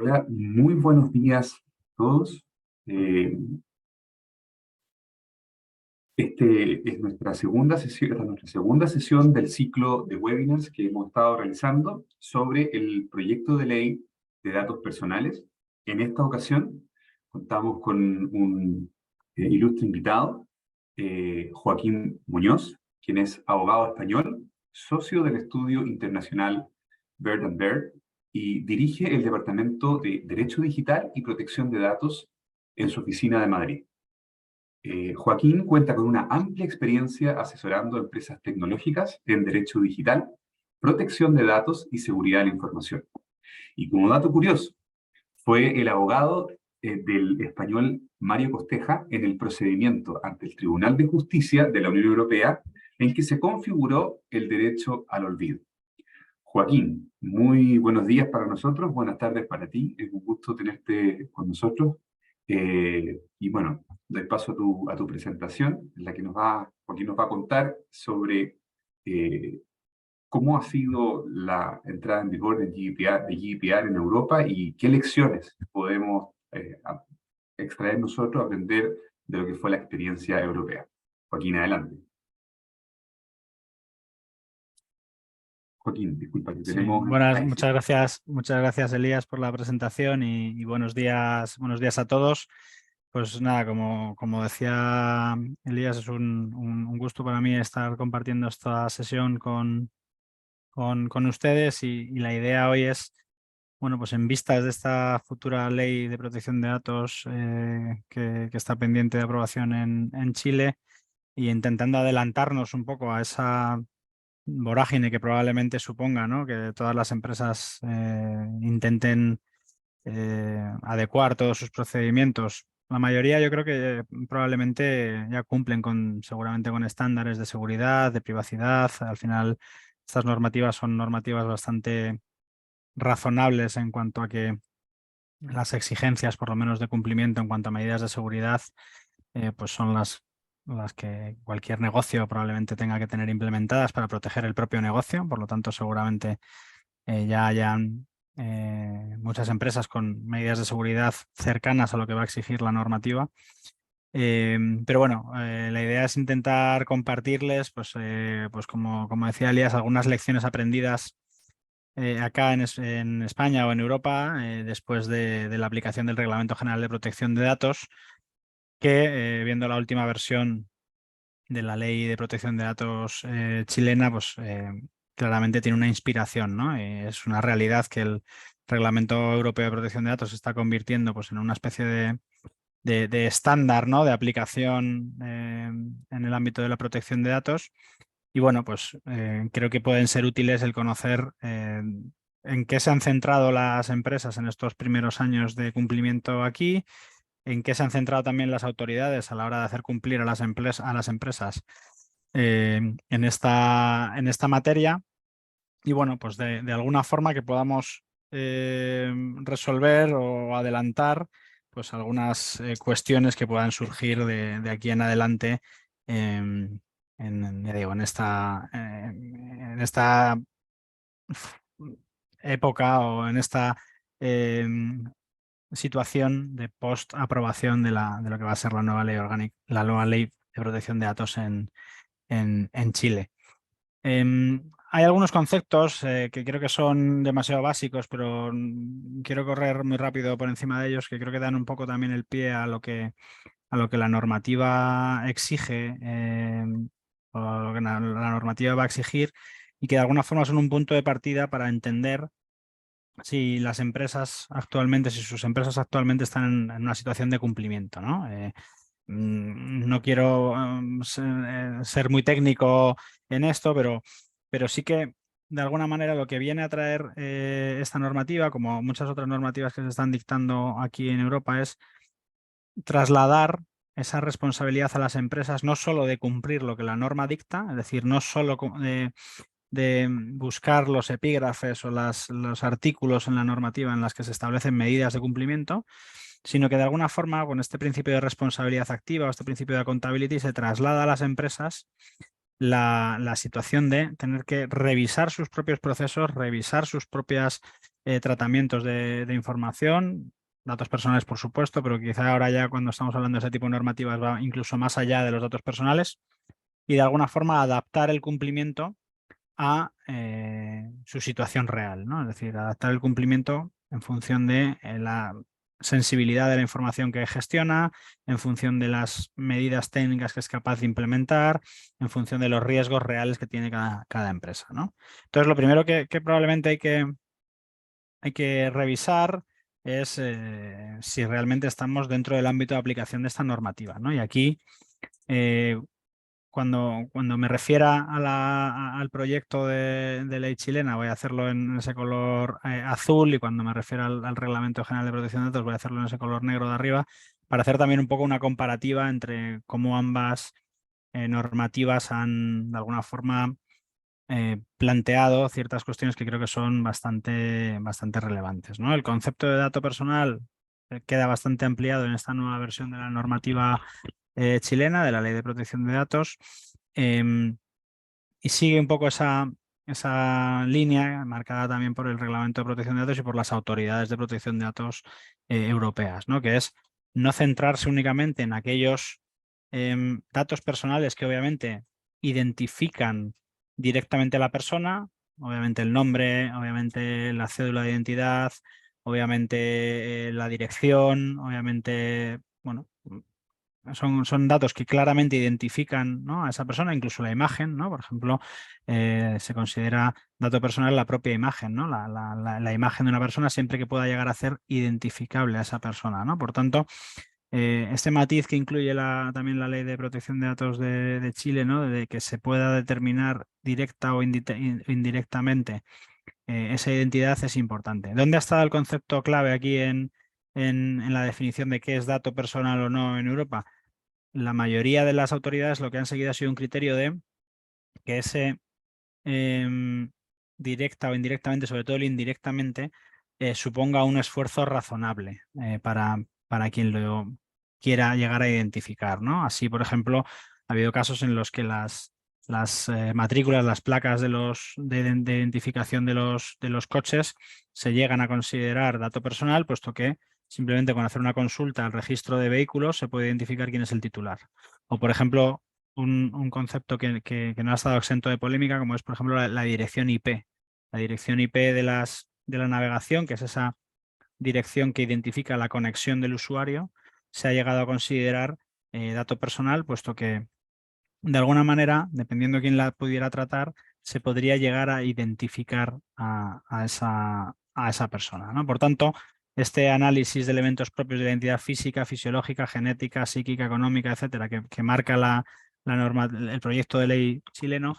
Hola, muy buenos días a todos. Este es esta es nuestra segunda sesión del ciclo de webinars que hemos estado realizando sobre el proyecto de ley de datos personales. En esta ocasión contamos con un ilustre invitado, Joaquín Muñoz, quien es abogado español, socio del estudio internacional Bird Bird y dirige el Departamento de Derecho Digital y Protección de Datos en su oficina de Madrid. Joaquín cuenta con una amplia experiencia asesorando a empresas tecnológicas en derecho digital, protección de datos y seguridad de la información. Y como dato curioso, fue el abogado del español Mario Costeja en el procedimiento ante el Tribunal de Justicia de la Unión Europea en que se configuró el derecho al olvido. Joaquín, muy buenos días para nosotros, buenas tardes para ti, es un gusto tenerte con nosotros. Y bueno, doy paso a tu presentación, en la que Joaquín nos va a contar sobre cómo ha sido la entrada en vigor de GDPR en Europa y qué lecciones podemos extraer nosotros, aprender de lo que fue la experiencia europea. Joaquín, adelante. Joaquín, disculpa que Sí, tenemos... muchas gracias Elías por la presentación y buenos días a todos. Pues nada, como decía Elías, es un gusto para mí estar compartiendo esta sesión con ustedes y la idea hoy es, bueno, pues en vistas de esta futura ley de protección de datos que está pendiente de aprobación en Chile y intentando adelantarnos un poco a esa vorágine que probablemente suponga, ¿no? Que todas las empresas intenten adecuar todos sus procedimientos. La mayoría yo creo que probablemente ya cumplen seguramente con estándares de seguridad, de privacidad. Al final estas normativas son normativas bastante razonables en cuanto a que las exigencias, por lo menos de cumplimiento en cuanto a medidas de seguridad, pues son las que cualquier negocio probablemente tenga que tener implementadas para proteger el propio negocio. Por lo tanto, seguramente ya hayan muchas empresas con medidas de seguridad cercanas a lo que va a exigir la normativa. Pero bueno, la idea es intentar compartirles, pues como decía Elías, algunas lecciones aprendidas acá en España o en Europa después de la aplicación del Reglamento General de Protección de Datos, que viendo la última versión de la Ley de Protección de Datos chilena, pues claramente tiene una inspiración, ¿no? Es una realidad que el Reglamento Europeo de Protección de Datos se está convirtiendo pues, en una especie de estándar, ¿no? De aplicación en el ámbito de la protección de datos. Y bueno, pues creo que pueden ser útiles el conocer en qué se han centrado las empresas en estos primeros años de cumplimiento aquí, en qué se han centrado también las autoridades a la hora de hacer cumplir a las empresas en esta materia. Y bueno, pues de alguna forma que podamos resolver o adelantar pues algunas cuestiones que puedan surgir de aquí en adelante ya digo, en esta época o en esta situación de post aprobación de lo que va a ser la nueva ley orgánica, la nueva ley de protección de datos en Chile. Hay algunos conceptos que creo que son demasiado básicos, pero quiero correr muy rápido por encima de ellos, que creo que dan un poco también el pie a lo que la normativa exige o a lo que la normativa va a exigir y que de alguna forma son un punto de partida para entender si sus empresas actualmente están en una situación de cumplimiento, ¿no? No quiero ser muy técnico en esto, pero sí que de alguna manera lo que viene a traer esta normativa, como muchas otras normativas que se están dictando aquí en Europa, es trasladar esa responsabilidad a las empresas, no solo de cumplir lo que la norma dicta, es decir, no solo de buscar los epígrafes o los artículos en la normativa en las que se establecen medidas de cumplimiento, sino que de alguna forma con este principio de responsabilidad activa o este principio de accountability se traslada a las empresas la situación de tener que revisar sus propios procesos, revisar sus propias tratamientos de información, datos personales por supuesto, pero quizá ahora ya cuando estamos hablando de ese tipo de normativas va incluso más allá de los datos personales, y de alguna forma adaptar el cumplimiento a su situación real, ¿no? Es decir, adaptar el cumplimiento en función de la sensibilidad de la información que gestiona, en función de las medidas técnicas que es capaz de implementar, en función de los riesgos reales que tiene cada empresa, ¿no? Entonces, lo primero que probablemente hay que revisar es si realmente estamos dentro del ámbito de aplicación de esta normativa, ¿no? Y aquí, cuando me refiera al proyecto de ley chilena, voy a hacerlo en ese color azul, y cuando me refiera al Reglamento General de Protección de Datos, voy a hacerlo en ese color negro de arriba, para hacer también un poco una comparativa entre cómo ambas normativas han, de alguna forma, planteado ciertas cuestiones que creo que son bastante relevantes, ¿no? El concepto de dato personal queda bastante ampliado en esta nueva versión de la normativa chilena, de la Ley de Protección de Datos, y sigue un poco esa línea marcada también por el Reglamento de Protección de Datos y por las autoridades de protección de datos europeas, ¿no? Que es no centrarse únicamente en aquellos datos personales que obviamente identifican directamente a la persona, obviamente el nombre, obviamente la cédula de identidad, obviamente la dirección, obviamente, bueno, son datos que claramente identifican, ¿no?, a esa persona, incluso la imagen, ¿no? Por ejemplo, se considera dato personal la propia imagen, ¿no? La imagen de una persona siempre que pueda llegar a ser identificable a esa persona, ¿no? Por tanto, este matiz que incluye también la Ley de Protección de Datos de Chile, ¿no?, de que se pueda determinar directa o indirectamente esa identidad, es importante. ¿Dónde ha estado el concepto clave aquí en la definición de qué es dato personal o no en Europa? La mayoría de las autoridades lo que han seguido ha sido un criterio de que ese directa o indirectamente, sobre todo el indirectamente, suponga un esfuerzo razonable para quien lo quiera llegar a identificar, ¿no? Así, por ejemplo, ha habido casos en los que las matrículas, las placas de identificación de los coches se llegan a considerar dato personal, puesto que simplemente con hacer una consulta al registro de vehículos se puede identificar quién es el titular. O, por ejemplo, un concepto que no ha estado exento de polémica, como es, por ejemplo, la dirección IP. La dirección IP de la navegación, que es esa dirección que identifica la conexión del usuario, se ha llegado a considerar dato personal, puesto que, de alguna manera, dependiendo de quién la pudiera tratar, se podría llegar a identificar a esa persona, ¿no? Por tanto, este análisis de elementos propios de la identidad física, fisiológica, genética, psíquica, económica, etcétera, que marca la norma, el proyecto de ley chileno,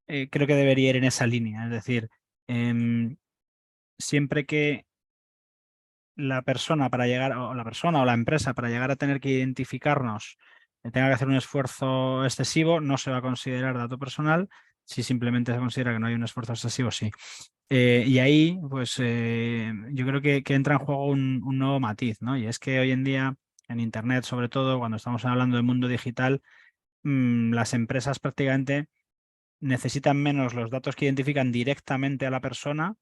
creo que debería ir en esa línea. Es decir, siempre que la persona o la empresa para llegar a tener que identificarnos tenga que hacer un esfuerzo excesivo, no se va a considerar dato personal. Si simplemente se considera que no hay un esfuerzo excesivo, sí. Y ahí, pues yo creo que entra en juego un nuevo matiz, ¿no? Y es que hoy en día, en Internet, sobre todo, cuando estamos hablando del mundo digital, las empresas prácticamente necesitan menos los datos que identifican directamente a la persona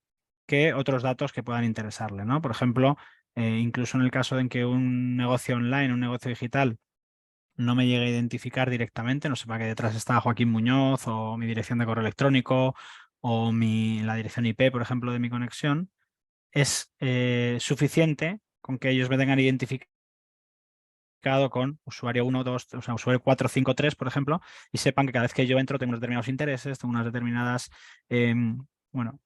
que otros datos que puedan interesarle, ¿no? Por ejemplo, incluso en el caso en que un negocio online, un negocio digital, no me llegue a identificar directamente, no sepa que detrás está Joaquín Muñoz o mi dirección de correo electrónico o la dirección IP, por ejemplo, de mi conexión, es suficiente con que ellos me tengan identificado con usuario 1, 2, o sea, usuario 4, 5, 3, por ejemplo, y sepan que cada vez que yo entro tengo unos determinados intereses, tengo unas determinadas, bueno,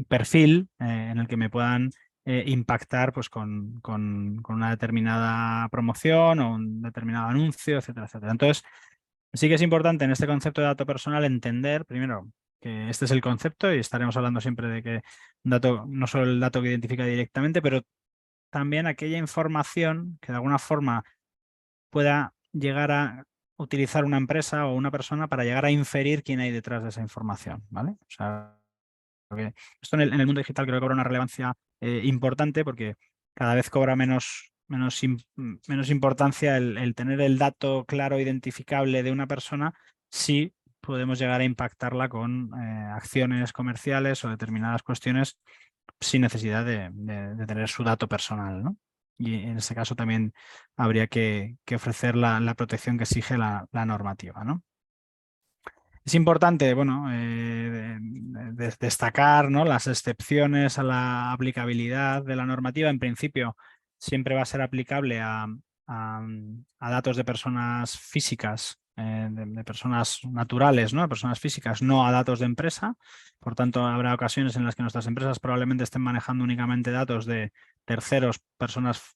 perfil en el que me puedan impactar, pues con una determinada promoción o un determinado anuncio, etcétera, etcétera. Entonces, sí que es importante en este concepto de dato personal entender, primero, que este es el concepto y estaremos hablando siempre de que un dato, no solo el dato que identifica directamente, pero también aquella información que de alguna forma pueda llegar a utilizar una empresa o una persona para llegar a inferir quién hay detrás de esa información, ¿vale? O sea, porque esto en el mundo digital creo que cobra una relevancia importante, porque cada vez cobra menos importancia el tener el dato claro, identificable de una persona, si podemos llegar a impactarla con acciones comerciales o determinadas cuestiones sin necesidad de tener su dato personal, ¿no? Y en ese caso también habría que ofrecer la protección que exige la normativa, ¿no? Es importante, bueno, destacar, ¿no?, las excepciones a la aplicabilidad de la normativa. En principio, siempre va a ser aplicable a datos de personas físicas, de personas naturales, ¿no?, de personas físicas, no a datos de empresa. Por tanto, habrá ocasiones en las que nuestras empresas probablemente estén manejando únicamente datos de terceros, personas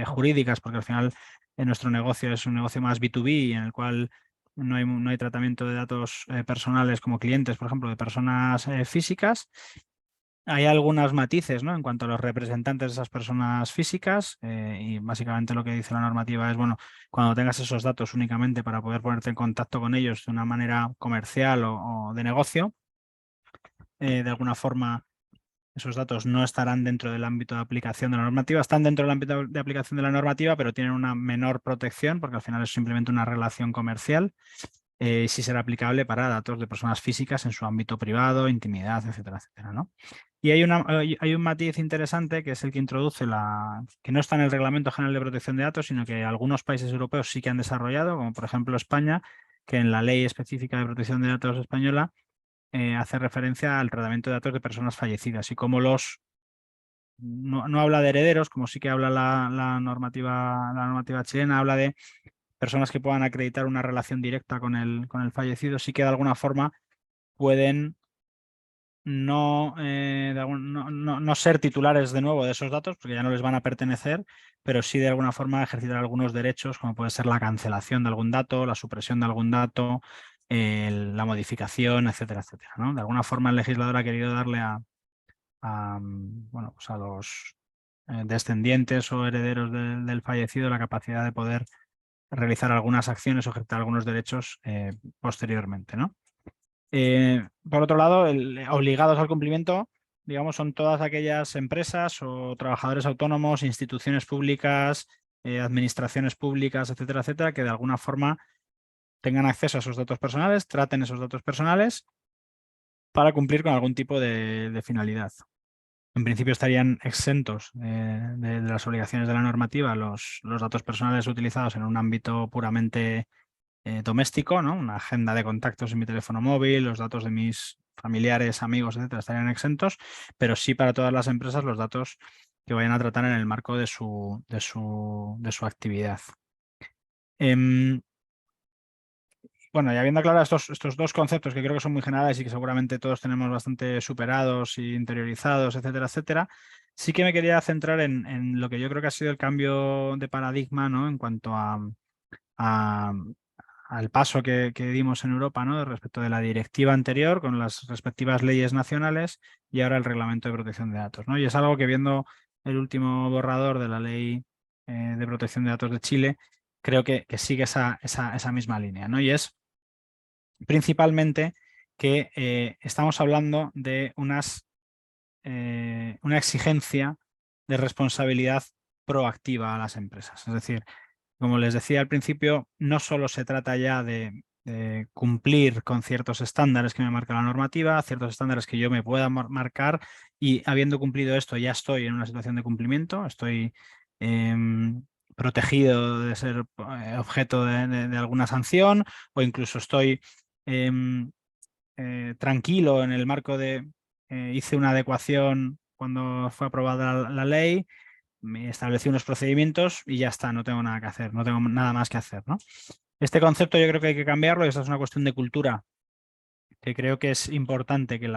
jurídicas, porque al final nuestro negocio es un negocio más B2B, en el cual no hay tratamiento de datos personales como clientes, por ejemplo, de personas físicas. Hay algunos matices, ¿no?, en cuanto a los representantes de esas personas físicas, y básicamente lo que dice la normativa es, bueno, cuando tengas esos datos únicamente para poder ponerte en contacto con ellos de una manera comercial o de negocio, de alguna forma esos datos no estarán dentro del ámbito de aplicación de la normativa, están dentro del ámbito de aplicación de la normativa, pero tienen una menor protección porque al final es simplemente una relación comercial. Sí será aplicable para datos de personas físicas en su ámbito privado, intimidad, etcétera, etcétera, ¿no? Y hay un matiz interesante que es el que introduce que no está en el Reglamento General de Protección de Datos, sino que algunos países europeos sí que han desarrollado, como por ejemplo España, que en la Ley Específica de Protección de Datos española hace referencia al tratamiento de datos de personas fallecidas y como no habla de herederos, como sí que habla la normativa chilena, habla de personas que puedan acreditar una relación directa con el fallecido, sí que de alguna forma pueden no ser titulares de nuevo de esos datos, porque ya no les van a pertenecer, pero sí de alguna forma ejercitar algunos derechos, como puede ser la cancelación de algún dato, la supresión de algún dato, la modificación, etcétera, etcétera, ¿no? De alguna forma el legislador ha querido darle bueno, pues a los descendientes o herederos del fallecido la capacidad de poder realizar algunas acciones o ejercitar algunos derechos posteriormente, ¿no? Por otro lado, obligados al cumplimiento, digamos, son todas aquellas empresas o trabajadores autónomos, instituciones públicas, administraciones públicas, etcétera, etcétera, que de alguna forma tengan acceso a esos datos personales, traten esos datos personales para cumplir con algún tipo de finalidad. En principio estarían exentos de las obligaciones de la normativa los datos personales utilizados en un ámbito puramente doméstico, ¿no? Una agenda de contactos en mi teléfono móvil, los datos de mis familiares, amigos, etcétera, estarían exentos, pero sí para todas las empresas los datos que vayan a tratar en el marco de su actividad. Bueno, y habiendo aclarado estos dos conceptos que creo que son muy generales y que seguramente todos tenemos bastante superados e interiorizados, etcétera, etcétera, sí que me quería centrar en lo que yo creo que ha sido el cambio de paradigma, ¿no?, en cuanto al paso que dimos en Europa, ¿no?, respecto de la directiva anterior con las respectivas leyes nacionales y ahora el Reglamento de Protección de Datos, ¿no? Y es algo que viendo el último borrador de la Ley de Protección de Datos de Chile, creo que sigue esa misma línea, ¿no? Y es principalmente que estamos hablando de una exigencia de responsabilidad proactiva a las empresas. Es decir, como les decía al principio, no solo se trata ya de cumplir con ciertos estándares que me marca la normativa, ciertos estándares que yo me pueda marcar y habiendo cumplido esto ya estoy en una situación de cumplimiento, estoy protegido de ser objeto de alguna sanción o incluso estoy tranquilo en el marco de hice una adecuación cuando fue aprobada la ley, me establecí unos procedimientos y ya está, no tengo nada que hacer, no tengo nada más que hacer, ¿no? Este concepto yo creo que hay que cambiarlo y esta es una cuestión de cultura que creo que es importante que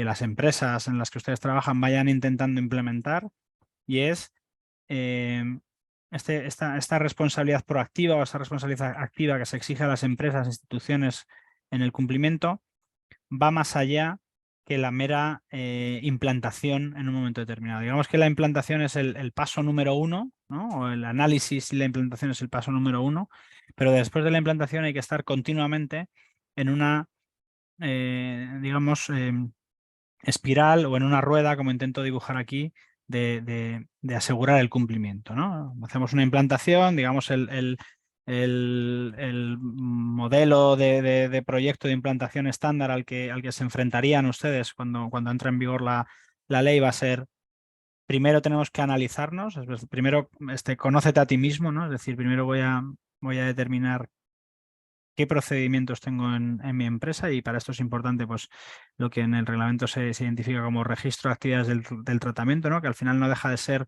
las empresas en las que ustedes trabajan vayan intentando implementar y es esta responsabilidad proactiva o esta responsabilidad activa que se exige a las empresas, instituciones en el cumplimiento va más allá que la mera implantación en un momento determinado. Digamos que la implantación es el paso número uno, ¿no? O el análisis y la implantación es el paso número uno, pero después de la implantación hay que estar continuamente en una, digamos, espiral o en una rueda, como intento dibujar aquí, de asegurar el cumplimiento, ¿no? Hacemos una implantación, digamos, el modelo de proyecto de implantación estándar al que se enfrentarían ustedes cuando entre en vigor la ley va a ser: primero tenemos que analizarnos, es decir, primero conócete a ti mismo, ¿no? Es decir, primero voy a determinar qué procedimientos tengo en mi empresa, y para esto es importante pues lo que en el reglamento se identifica como registro de actividades del tratamiento, ¿no? Que al final no deja de ser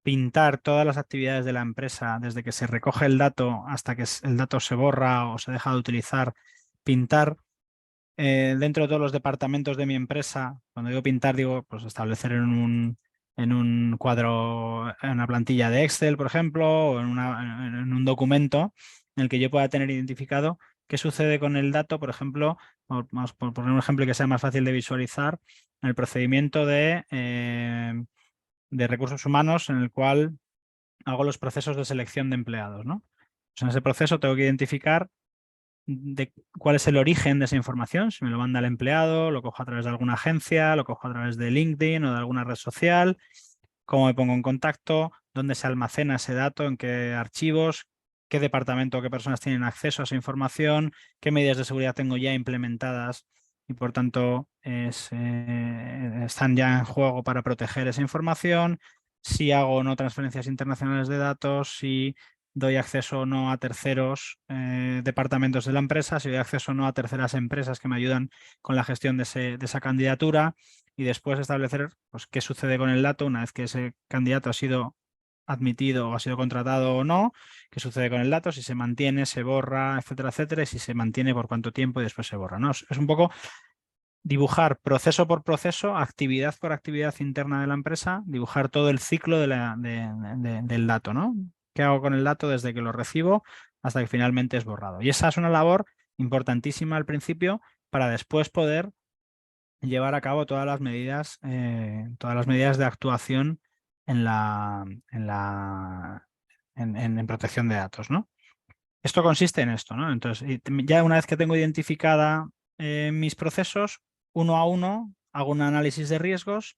pintar todas las actividades de la empresa, desde que se recoge el dato hasta que el dato se borra o se deja de utilizar, pintar dentro de todos los departamentos de mi empresa. Cuando digo pintar, digo pues establecer en un cuadro, en una plantilla de Excel, por ejemplo, o en un documento en el que yo pueda tener identificado qué sucede con el dato, por ejemplo, vamos por poner un ejemplo que sea más fácil de visualizar, en el procedimiento de recursos humanos en el cual hago los procesos de selección de empleados, ¿no? Pues en ese proceso tengo que identificar cuál es el origen de esa información, si me lo manda el empleado, lo cojo a través de alguna agencia, lo cojo a través de LinkedIn o de alguna red social, cómo me pongo en contacto, dónde se almacena ese dato, en qué archivos, qué departamento o qué personas tienen acceso a esa información, qué medidas de seguridad tengo ya implementadas y por tanto están ya en juego para proteger esa información, si hago o no transferencias internacionales de datos, si doy acceso o no a terceros departamentos de la empresa, si doy acceso o no a terceras empresas que me ayudan con la gestión de esa candidatura, y después establecer pues, qué sucede con el dato una vez que ese candidato ha sido admitido o ha sido contratado o no, qué sucede con el dato, si se mantiene, se borra, etcétera, etcétera, y si se mantiene por cuánto tiempo y después se borra, ¿no? Es un poco dibujar proceso por proceso, actividad por actividad interna de la empresa, dibujar todo el ciclo del dato, ¿no? ¿Qué hago con el dato desde que lo recibo hasta que finalmente es borrado? Y esa es una labor importantísima al principio para después poder llevar a cabo todas las medidas de actuación en en protección de datos, ¿no? Esto consiste en esto, ¿no? Entonces, ya una vez que tengo identificada mis procesos, uno a uno, hago un análisis de riesgos,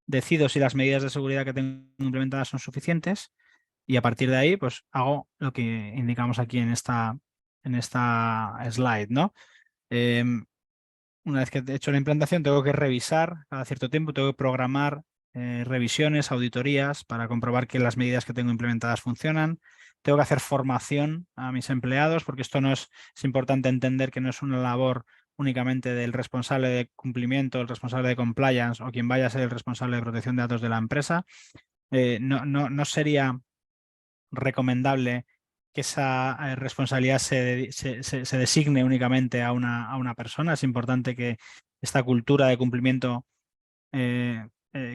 decido si las medidas de seguridad que tengo implementadas son suficientes, y a partir de ahí, pues hago lo que indicamos aquí en esta slide, ¿no? Em, una vez que he hecho la implantación, tengo que revisar cada cierto tiempo, tengo que programar revisiones, auditorías para comprobar que las medidas que tengo implementadas funcionan. Tengo que hacer formación a mis empleados, porque esto no es importante entender que no es una labor únicamente del responsable de cumplimiento, el responsable de compliance o quien vaya a ser el responsable de protección de datos de la empresa. No sería recomendable que esa responsabilidad se designe únicamente a una persona. Es importante que esta cultura de cumplimiento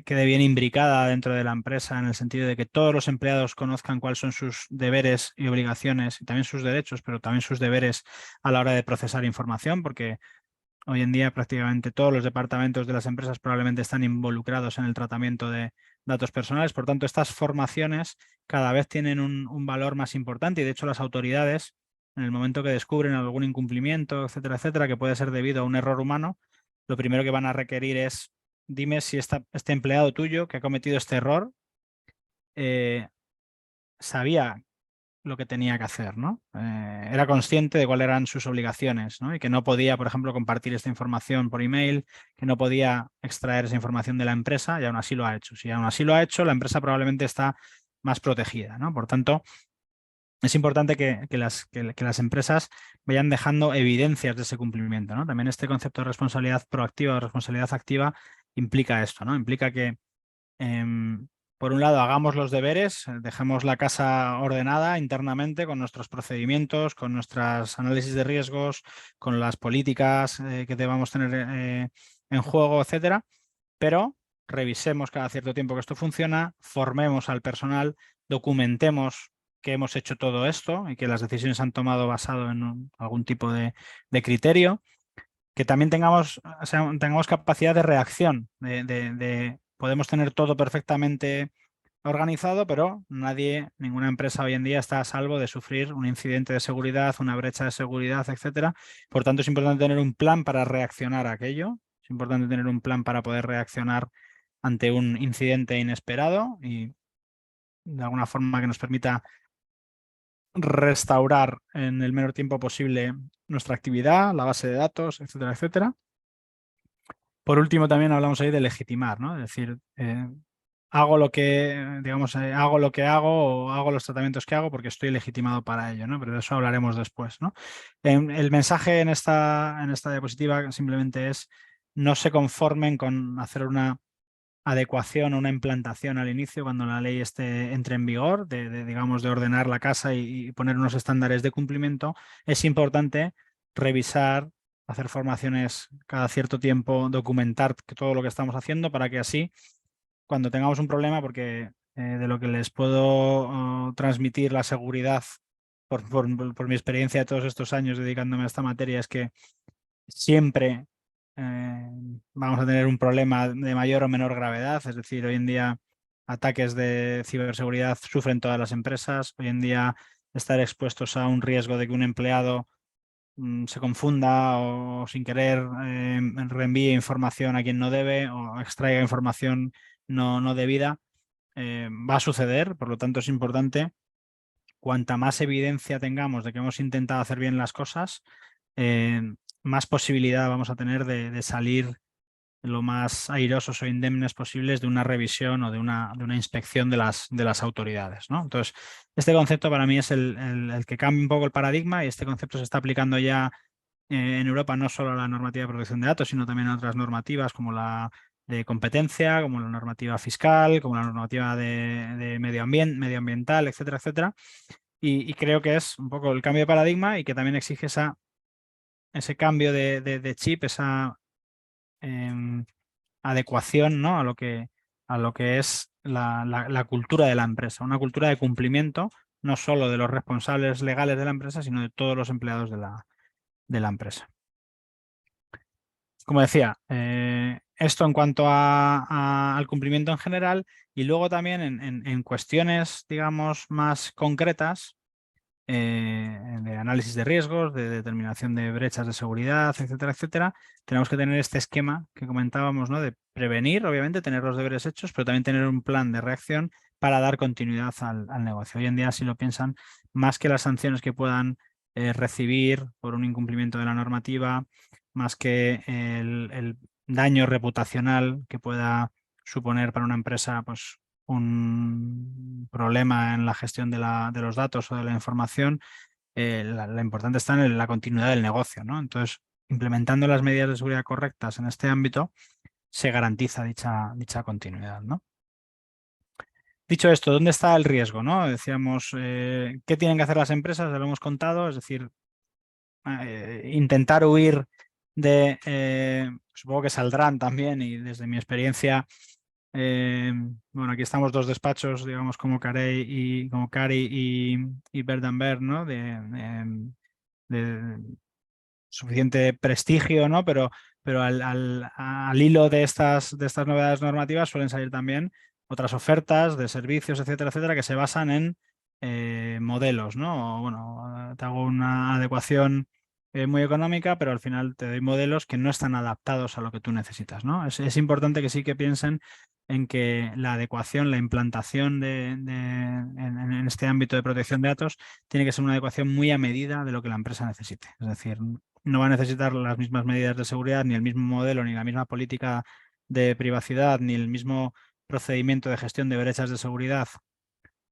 quede bien imbricada dentro de la empresa, en el sentido de que todos los empleados conozcan cuáles son sus deberes y obligaciones, y también sus derechos, pero también sus deberes a la hora de procesar información, porque hoy en día prácticamente todos los departamentos de las empresas probablemente están involucrados en el tratamiento de datos personales. Por tanto, estas formaciones cada vez tienen un valor más importante, y de hecho las autoridades, en el momento que descubren algún incumplimiento, etcétera, etcétera, que puede ser debido a un error humano, lo primero que van a requerir es: dime si este empleado tuyo que ha cometido este error eh, sabía lo que tenía que hacer, ¿no? Era consciente de cuáles eran sus obligaciones, ¿no? Y que no podía, por ejemplo, compartir esta información por email, que no podía extraer esa información de la empresa, y aún así lo ha hecho. Si aún así lo ha hecho, la empresa probablemente está más protegida, ¿no? Por tanto, es importante que las empresas vayan dejando evidencias de ese cumplimiento, ¿no? También este concepto de responsabilidad proactiva o responsabilidad activa implica esto, ¿no? Implica que por un lado, hagamos los deberes, dejemos la casa ordenada internamente con nuestros procedimientos, con nuestros análisis de riesgos, con las políticas que debamos tener en juego, etcétera, pero revisemos cada cierto tiempo que esto funciona, formemos al personal, documentemos que hemos hecho todo esto y que las decisiones se han tomado basado en algún tipo de criterio, que también tengamos, o sea, tengamos capacidad de reacción, podemos tener todo perfectamente organizado, pero ninguna empresa hoy en día está a salvo de sufrir un incidente de seguridad, una brecha de seguridad, etcétera. Por tanto, es importante tener un plan para reaccionar a aquello. Es importante tener un plan para poder reaccionar ante un incidente inesperado y de alguna forma que nos permita restaurar en el menor tiempo posible nuestra actividad, la base de datos, etcétera, etcétera. Por último, también hablamos ahí de legitimar, ¿no? Es decir, hago lo que, digamos, hago lo que hago o hago los tratamientos que hago porque estoy legitimado para ello, ¿no? Pero de eso hablaremos después, ¿no? El mensaje en esta diapositiva simplemente es no se conformen con hacer una adecuación o una implantación al inicio cuando la ley entre en vigor, digamos, de ordenar la casa y poner unos estándares de cumplimiento. Es importante revisar, hacer formaciones cada cierto tiempo, documentar todo lo que estamos haciendo para que así, cuando tengamos un problema, porque de lo que les puedo transmitir la seguridad por mi experiencia de todos estos años dedicándome a esta materia, es que siempre vamos a tener un problema de mayor o menor gravedad. Es decir, hoy en día ataques de ciberseguridad sufren todas las empresas. Hoy en día estar expuestos a un riesgo de que un empleado se confunda o sin querer reenvíe información a quien no debe o extraiga información no debida, va a suceder. Por lo tanto, es importante, cuanta más evidencia tengamos de que hemos intentado hacer bien las cosas, eh, más posibilidad vamos a tener de salir lo más airosos o indemnes posibles de una revisión o de una inspección de las autoridades, ¿no? Entonces, este concepto para mí es el que cambia un poco el paradigma, y este concepto se está aplicando ya en Europa, no solo a la normativa de protección de datos, sino también a otras normativas como la de competencia, como la normativa fiscal, como la normativa de medioambiental, etcétera, etcétera. Y creo que es un poco el cambio de paradigma y que también exige ese cambio de chip, esa adecuación, ¿no? a lo que es la cultura de la empresa, una cultura de cumplimiento no solo de los responsables legales de la empresa, sino de todos los empleados de la empresa. Como decía, esto en cuanto al cumplimiento en general, y luego también en cuestiones, digamos, más concretas, de análisis de riesgos, de determinación de brechas de seguridad, etcétera, etcétera, tenemos que tener este esquema que comentábamos, ¿no? De prevenir, obviamente, tener los deberes hechos, pero también tener un plan de reacción para dar continuidad al negocio. Hoy en día, si lo piensan, más que las sanciones que puedan recibir por un incumplimiento de la normativa, más que el daño reputacional que pueda suponer para una empresa, pues un problema en la gestión de los datos o de la información, la importante está en la continuidad del negocio, ¿no? Entonces, implementando las medidas de seguridad correctas en este ámbito, se garantiza dicha continuidad, ¿no? Dicho esto, ¿dónde está el riesgo, no? Decíamos, ¿qué tienen que hacer las empresas? Ya lo hemos contado, es decir, intentar huir supongo que saldrán también, y desde mi experiencia, bueno, aquí estamos dos despachos, digamos, como Cari y Berdanberg, ¿no? De suficiente prestigio, ¿no? Pero al hilo de estas novedades normativas suelen salir también otras ofertas de servicios, etcétera, etcétera, que se basan en modelos, ¿no? O, bueno, te hago una adecuación muy económica, pero al final te doy modelos que no están adaptados a lo que tú necesitas, ¿no? Es importante que sí que piensen en que la adecuación, la implantación en este ámbito de protección de datos tiene que ser una adecuación muy a medida de lo que la empresa necesite. Es decir, no va a necesitar las mismas medidas de seguridad, ni el mismo modelo, ni la misma política de privacidad, ni el mismo procedimiento de gestión de brechas de seguridad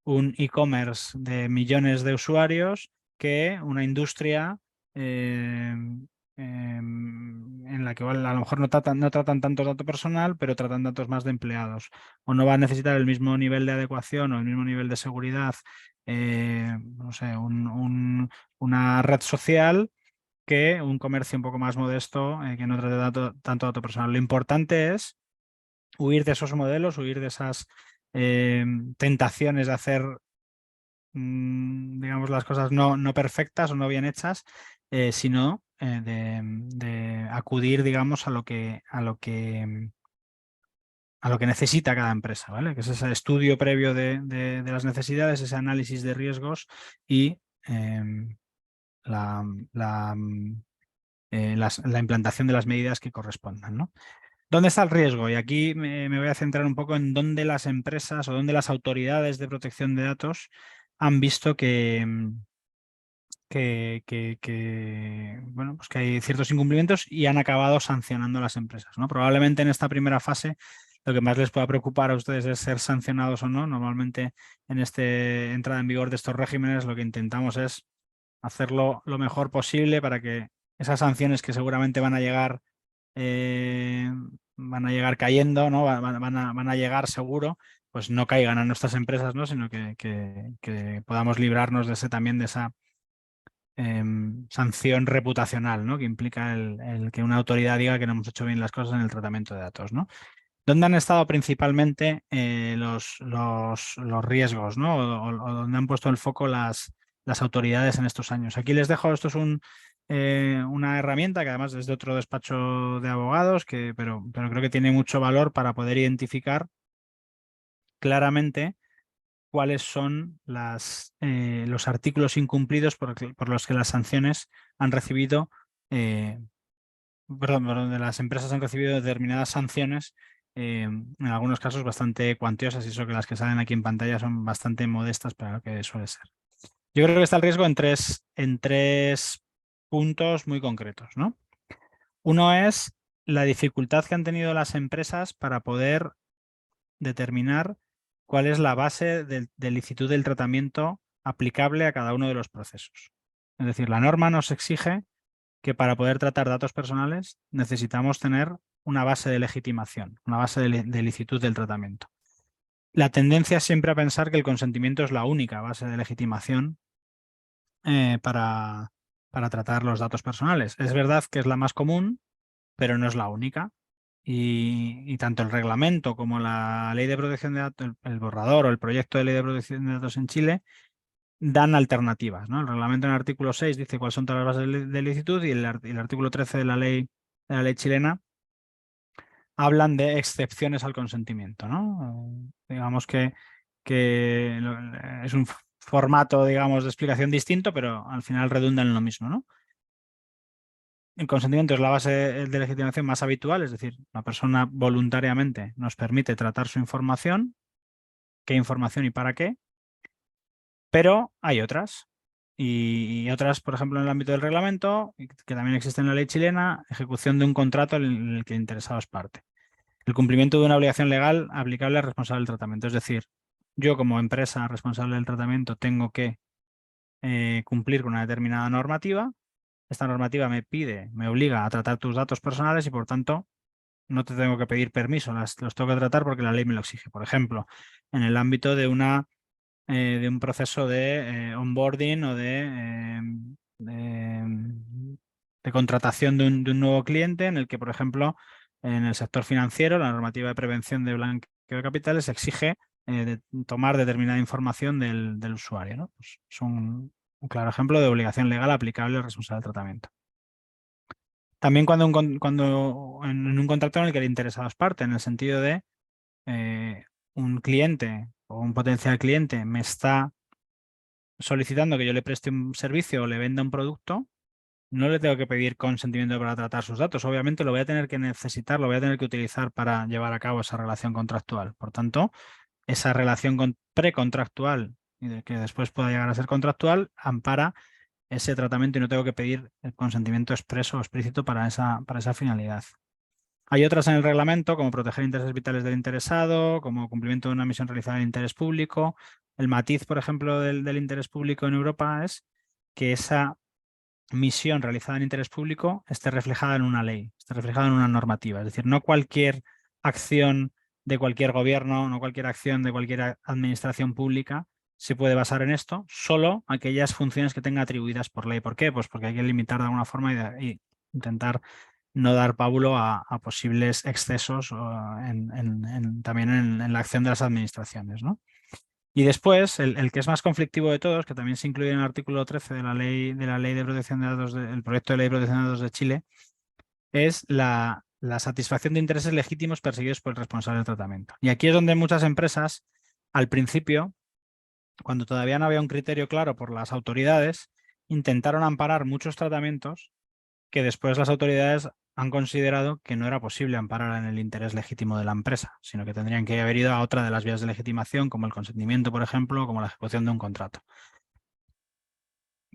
un e-commerce de millones de usuarios que una industria en la que a lo mejor no tratan tanto dato personal, pero tratan datos más de empleados. O no va a necesitar el mismo nivel de adecuación o el mismo nivel de seguridad, no sé, una red social, que un comercio un poco más modesto que no trate tanto dato personal. Lo importante es huir de esos modelos, huir de esas tentaciones de hacer, digamos, las cosas no perfectas o no bien hechas, sino de acudir, digamos, a lo que necesita cada empresa, ¿vale? Que es ese estudio previo de las necesidades, ese análisis de riesgos y la, la, la implantación de las medidas que correspondan, ¿no? ¿Dónde está el riesgo? Y aquí me voy a centrar un poco en dónde las empresas o dónde las autoridades de protección de datos han visto que bueno, pues que hay ciertos incumplimientos y han acabado sancionando a las empresas, ¿no? Probablemente en esta primera fase lo que más les pueda preocupar a ustedes es ser sancionados o no. Normalmente en esta entrada en vigor de estos regímenes lo que intentamos es hacerlo lo mejor posible para que esas sanciones que seguramente van a llegar cayendo, ¿no? Van a llegar seguro, pues no caigan a nuestras empresas, ¿no? Sino que podamos librarnos de también de esa sanción reputacional, ¿no? Que implica el que una autoridad diga que no hemos hecho bien las cosas en el tratamiento de datos, ¿no? ¿Dónde han estado principalmente los riesgos, ¿no? O dónde han puesto el foco las autoridades en estos años? Aquí les dejo, esto es una herramienta que además es de otro despacho de abogados, pero creo que tiene mucho valor para poder identificar claramente cuáles son los artículos incumplidos por los que las sanciones han recibido, perdón, donde las empresas han recibido determinadas sanciones, en algunos casos bastante cuantiosas, y eso que las que salen aquí en pantalla son bastante modestas para lo que suele ser. Yo creo que está el riesgo en tres puntos muy concretos, ¿no? Uno es la dificultad que han tenido las empresas para poder determinar cuál es la base de licitud del tratamiento aplicable a cada uno de los procesos. Es decir, la norma nos exige que para poder tratar datos personales necesitamos tener una base de legitimación, una base de licitud del tratamiento. La tendencia es siempre a pensar que el consentimiento es la única base de legitimación para tratar los datos personales. Es verdad que es la más común, pero no es la única. Y tanto el reglamento como la ley de protección de datos, el borrador o el proyecto de ley de protección de datos en Chile, dan alternativas, ¿no? El reglamento en el artículo 6 dice cuáles son todas las bases de licitud, y el artículo 13 de la ley chilena hablan de excepciones al consentimiento, ¿no? Digamos que es un formato, digamos, de explicación distinto, pero al final redundan en lo mismo, ¿no? El consentimiento es la base de legitimación más habitual, es decir, la persona voluntariamente nos permite tratar su información, qué información y para qué, pero hay otras. Y otras, por ejemplo, en el ámbito del reglamento, que también existe en la ley chilena, ejecución de un contrato en el que el interesado es parte. El cumplimiento de una obligación legal aplicable al responsable del tratamiento. Es decir, yo como empresa responsable del tratamiento tengo que cumplir con una determinada normativa. Esta normativa me obliga a tratar tus datos personales y por tanto no te tengo que pedir permiso, los tengo que tratar porque la ley me lo exige. Por ejemplo, en el ámbito de un proceso de onboarding o de contratación de un nuevo cliente, en el que, por ejemplo, en el sector financiero, la normativa de prevención de blanqueo de capitales exige tomar determinada información del usuario, ¿no? Pues es un claro ejemplo de obligación legal aplicable al responsable del tratamiento. También cuando en un contrato en el que el interesado es parte, en el sentido de un cliente o un potencial cliente me está solicitando que yo le preste un servicio o le venda un producto, no le tengo que pedir consentimiento para tratar sus datos. Obviamente lo voy a tener que necesitar, lo voy a tener que utilizar para llevar a cabo esa relación contractual. Por tanto, esa relación precontractual y de que después pueda llegar a ser contractual ampara ese tratamiento y no tengo que pedir el consentimiento expreso o explícito para esa finalidad. Hay otras en el reglamento, como proteger intereses vitales del interesado, como cumplimiento de una misión realizada en interés público. El matiz, por ejemplo, del interés público en Europa es que esa misión realizada en interés público esté reflejada en una ley, esté reflejada en una normativa. Es decir, no cualquier acción de cualquier gobierno, no cualquier acción de cualquier administración pública se puede basar en esto, solo aquellas funciones que tenga atribuidas por ley. ¿Por qué? Pues porque hay que limitar de alguna forma y intentar no dar pábulo a posibles excesos también en la acción de las administraciones, ¿no? Y después, el que es más conflictivo de todos, que también se incluye en el artículo 13 de la ley de protección de datos, el proyecto de ley de protección de datos de Chile, es la satisfacción de intereses legítimos perseguidos por el responsable del tratamiento. Y aquí es donde muchas empresas, al principio, cuando todavía no había un criterio claro por las autoridades, intentaron amparar muchos tratamientos que después las autoridades han considerado que no era posible amparar en el interés legítimo de la empresa, sino que tendrían que haber ido a otra de las vías de legitimación, como el consentimiento, por ejemplo, o como la ejecución de un contrato.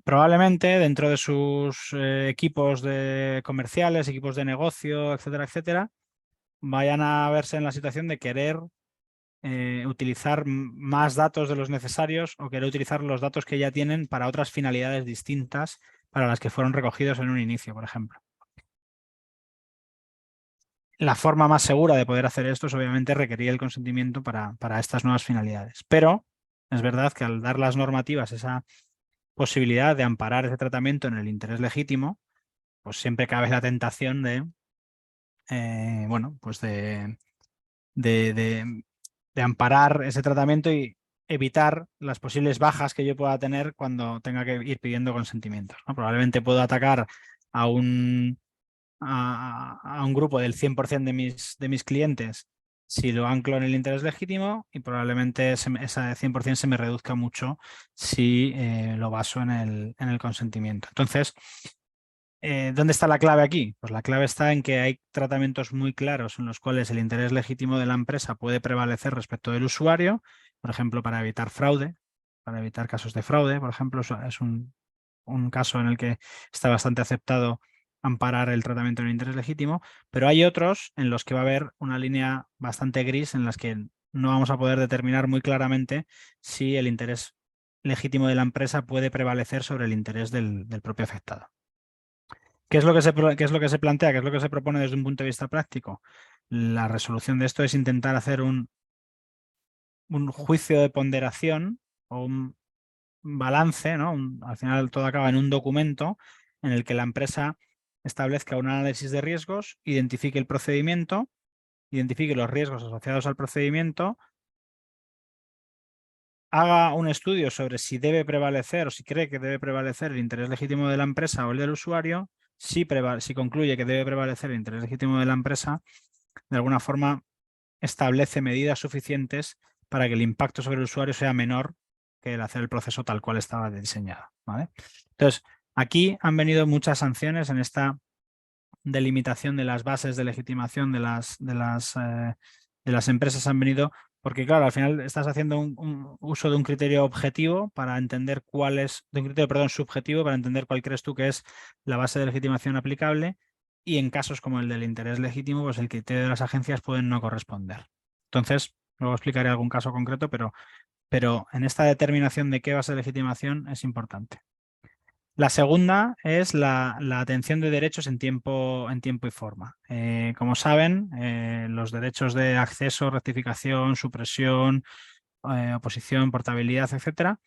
probablemente dentro de sus equipos comerciales, equipos de negocio, etcétera, etcétera, vayan a verse en la situación de querer utilizar más datos de los necesarios o querer utilizar los datos que ya tienen para otras finalidades distintas para las que fueron recogidos en un inicio, por ejemplo. La forma más segura de poder hacer esto es obviamente requerir el consentimiento para estas nuevas finalidades. Pero es verdad que al dar las normativas esa posibilidad de amparar ese tratamiento en el interés legítimo, pues siempre cabe la tentación de, bueno, pues de amparar ese tratamiento y evitar las posibles bajas que yo pueda tener cuando tenga que ir pidiendo consentimientos, ¿no? Probablemente puedo atacar a un grupo del 100% de mis clientes si lo anclo en el interés legítimo, y probablemente esa 100% se me reduzca mucho si lo baso en el consentimiento. Entonces, ¿dónde está la clave aquí? Pues la clave está en que hay tratamientos muy claros en los cuales el interés legítimo de la empresa puede prevalecer respecto del usuario, por ejemplo, para evitar fraude, para evitar casos de fraude, por ejemplo, es un caso en el que está bastante aceptado amparar el tratamiento en el interés legítimo, pero hay otros en los que va a haber una línea bastante gris en las que no vamos a poder determinar muy claramente si el interés legítimo de la empresa puede prevalecer sobre el interés del propio afectado. ¿Qué es lo que qué es lo que se plantea? ¿Qué es lo que se propone desde un punto de vista práctico? La resolución de esto es intentar hacer un juicio de ponderación o un balance, ¿no? Al final todo acaba en un documento en el que la empresa establezca un análisis de riesgos, identifique el procedimiento, identifique los riesgos asociados al procedimiento, haga un estudio sobre si debe prevalecer o si cree que debe prevalecer el interés legítimo de la empresa o el del usuario. Si concluye que debe prevalecer el interés legítimo de la empresa, de alguna forma establece medidas suficientes para que el impacto sobre el usuario sea menor que el hacer el proceso tal cual estaba diseñado, ¿vale? Entonces, aquí han venido muchas sanciones en esta delimitación de las bases de legitimación de las empresas. Han venido porque, claro, al final estás haciendo un uso de un criterio objetivo para entender cuál es, de un criterio, perdón, subjetivo para entender cuál crees tú que es la base de legitimación aplicable, y en casos como el del interés legítimo, pues el criterio de las agencias puede no corresponder. Entonces, luego explicaré algún caso concreto, pero en esta determinación de qué base de legitimación es importante. La segunda es la atención de derechos en tiempo y forma. Como saben, los derechos de acceso, rectificación, supresión, oposición, portabilidad, etcétera,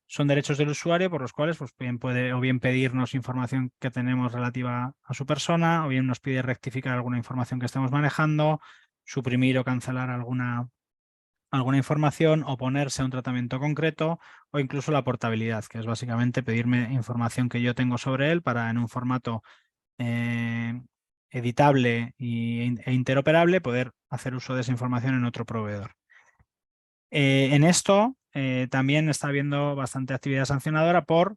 son derechos del usuario por los cuales pues, bien puede o bien pedirnos información que tenemos relativa a su persona, o bien nos pide rectificar alguna información que estemos manejando, suprimir o cancelar alguna información, oponerse a un tratamiento concreto, o incluso la portabilidad, que es básicamente pedirme información que yo tengo sobre él para en un formato editable e interoperable poder hacer uso de esa información en otro proveedor. En esto también está habiendo bastante actividad sancionadora por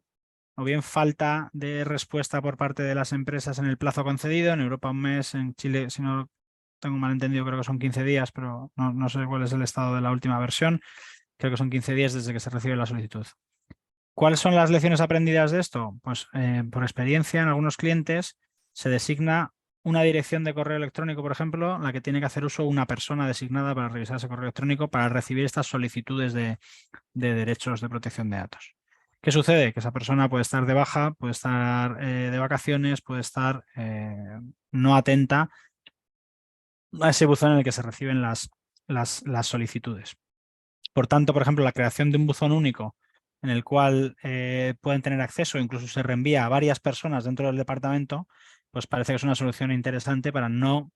o bien falta de respuesta por parte de las empresas en el plazo concedido. En Europa un mes, en Chile, si no tengo mal entendido, creo que son 15 días, pero no sé cuál es el estado de la última versión. Creo que son 15 días desde que se recibe la solicitud. ¿Cuáles son las lecciones aprendidas de esto? Pues por experiencia en algunos clientes se designa una dirección de correo electrónico, por ejemplo, la que tiene que hacer uso una persona designada para revisar ese correo electrónico para recibir estas solicitudes de derechos de protección de datos. ¿Qué sucede? Que esa persona puede estar de baja, puede estar de vacaciones, puede estar no atenta a ese buzón en el que se reciben las solicitudes. Por tanto, por ejemplo, la creación de un buzón único en el cual pueden tener acceso, incluso se reenvía a varias personas dentro del departamento, pues parece que es una solución interesante para no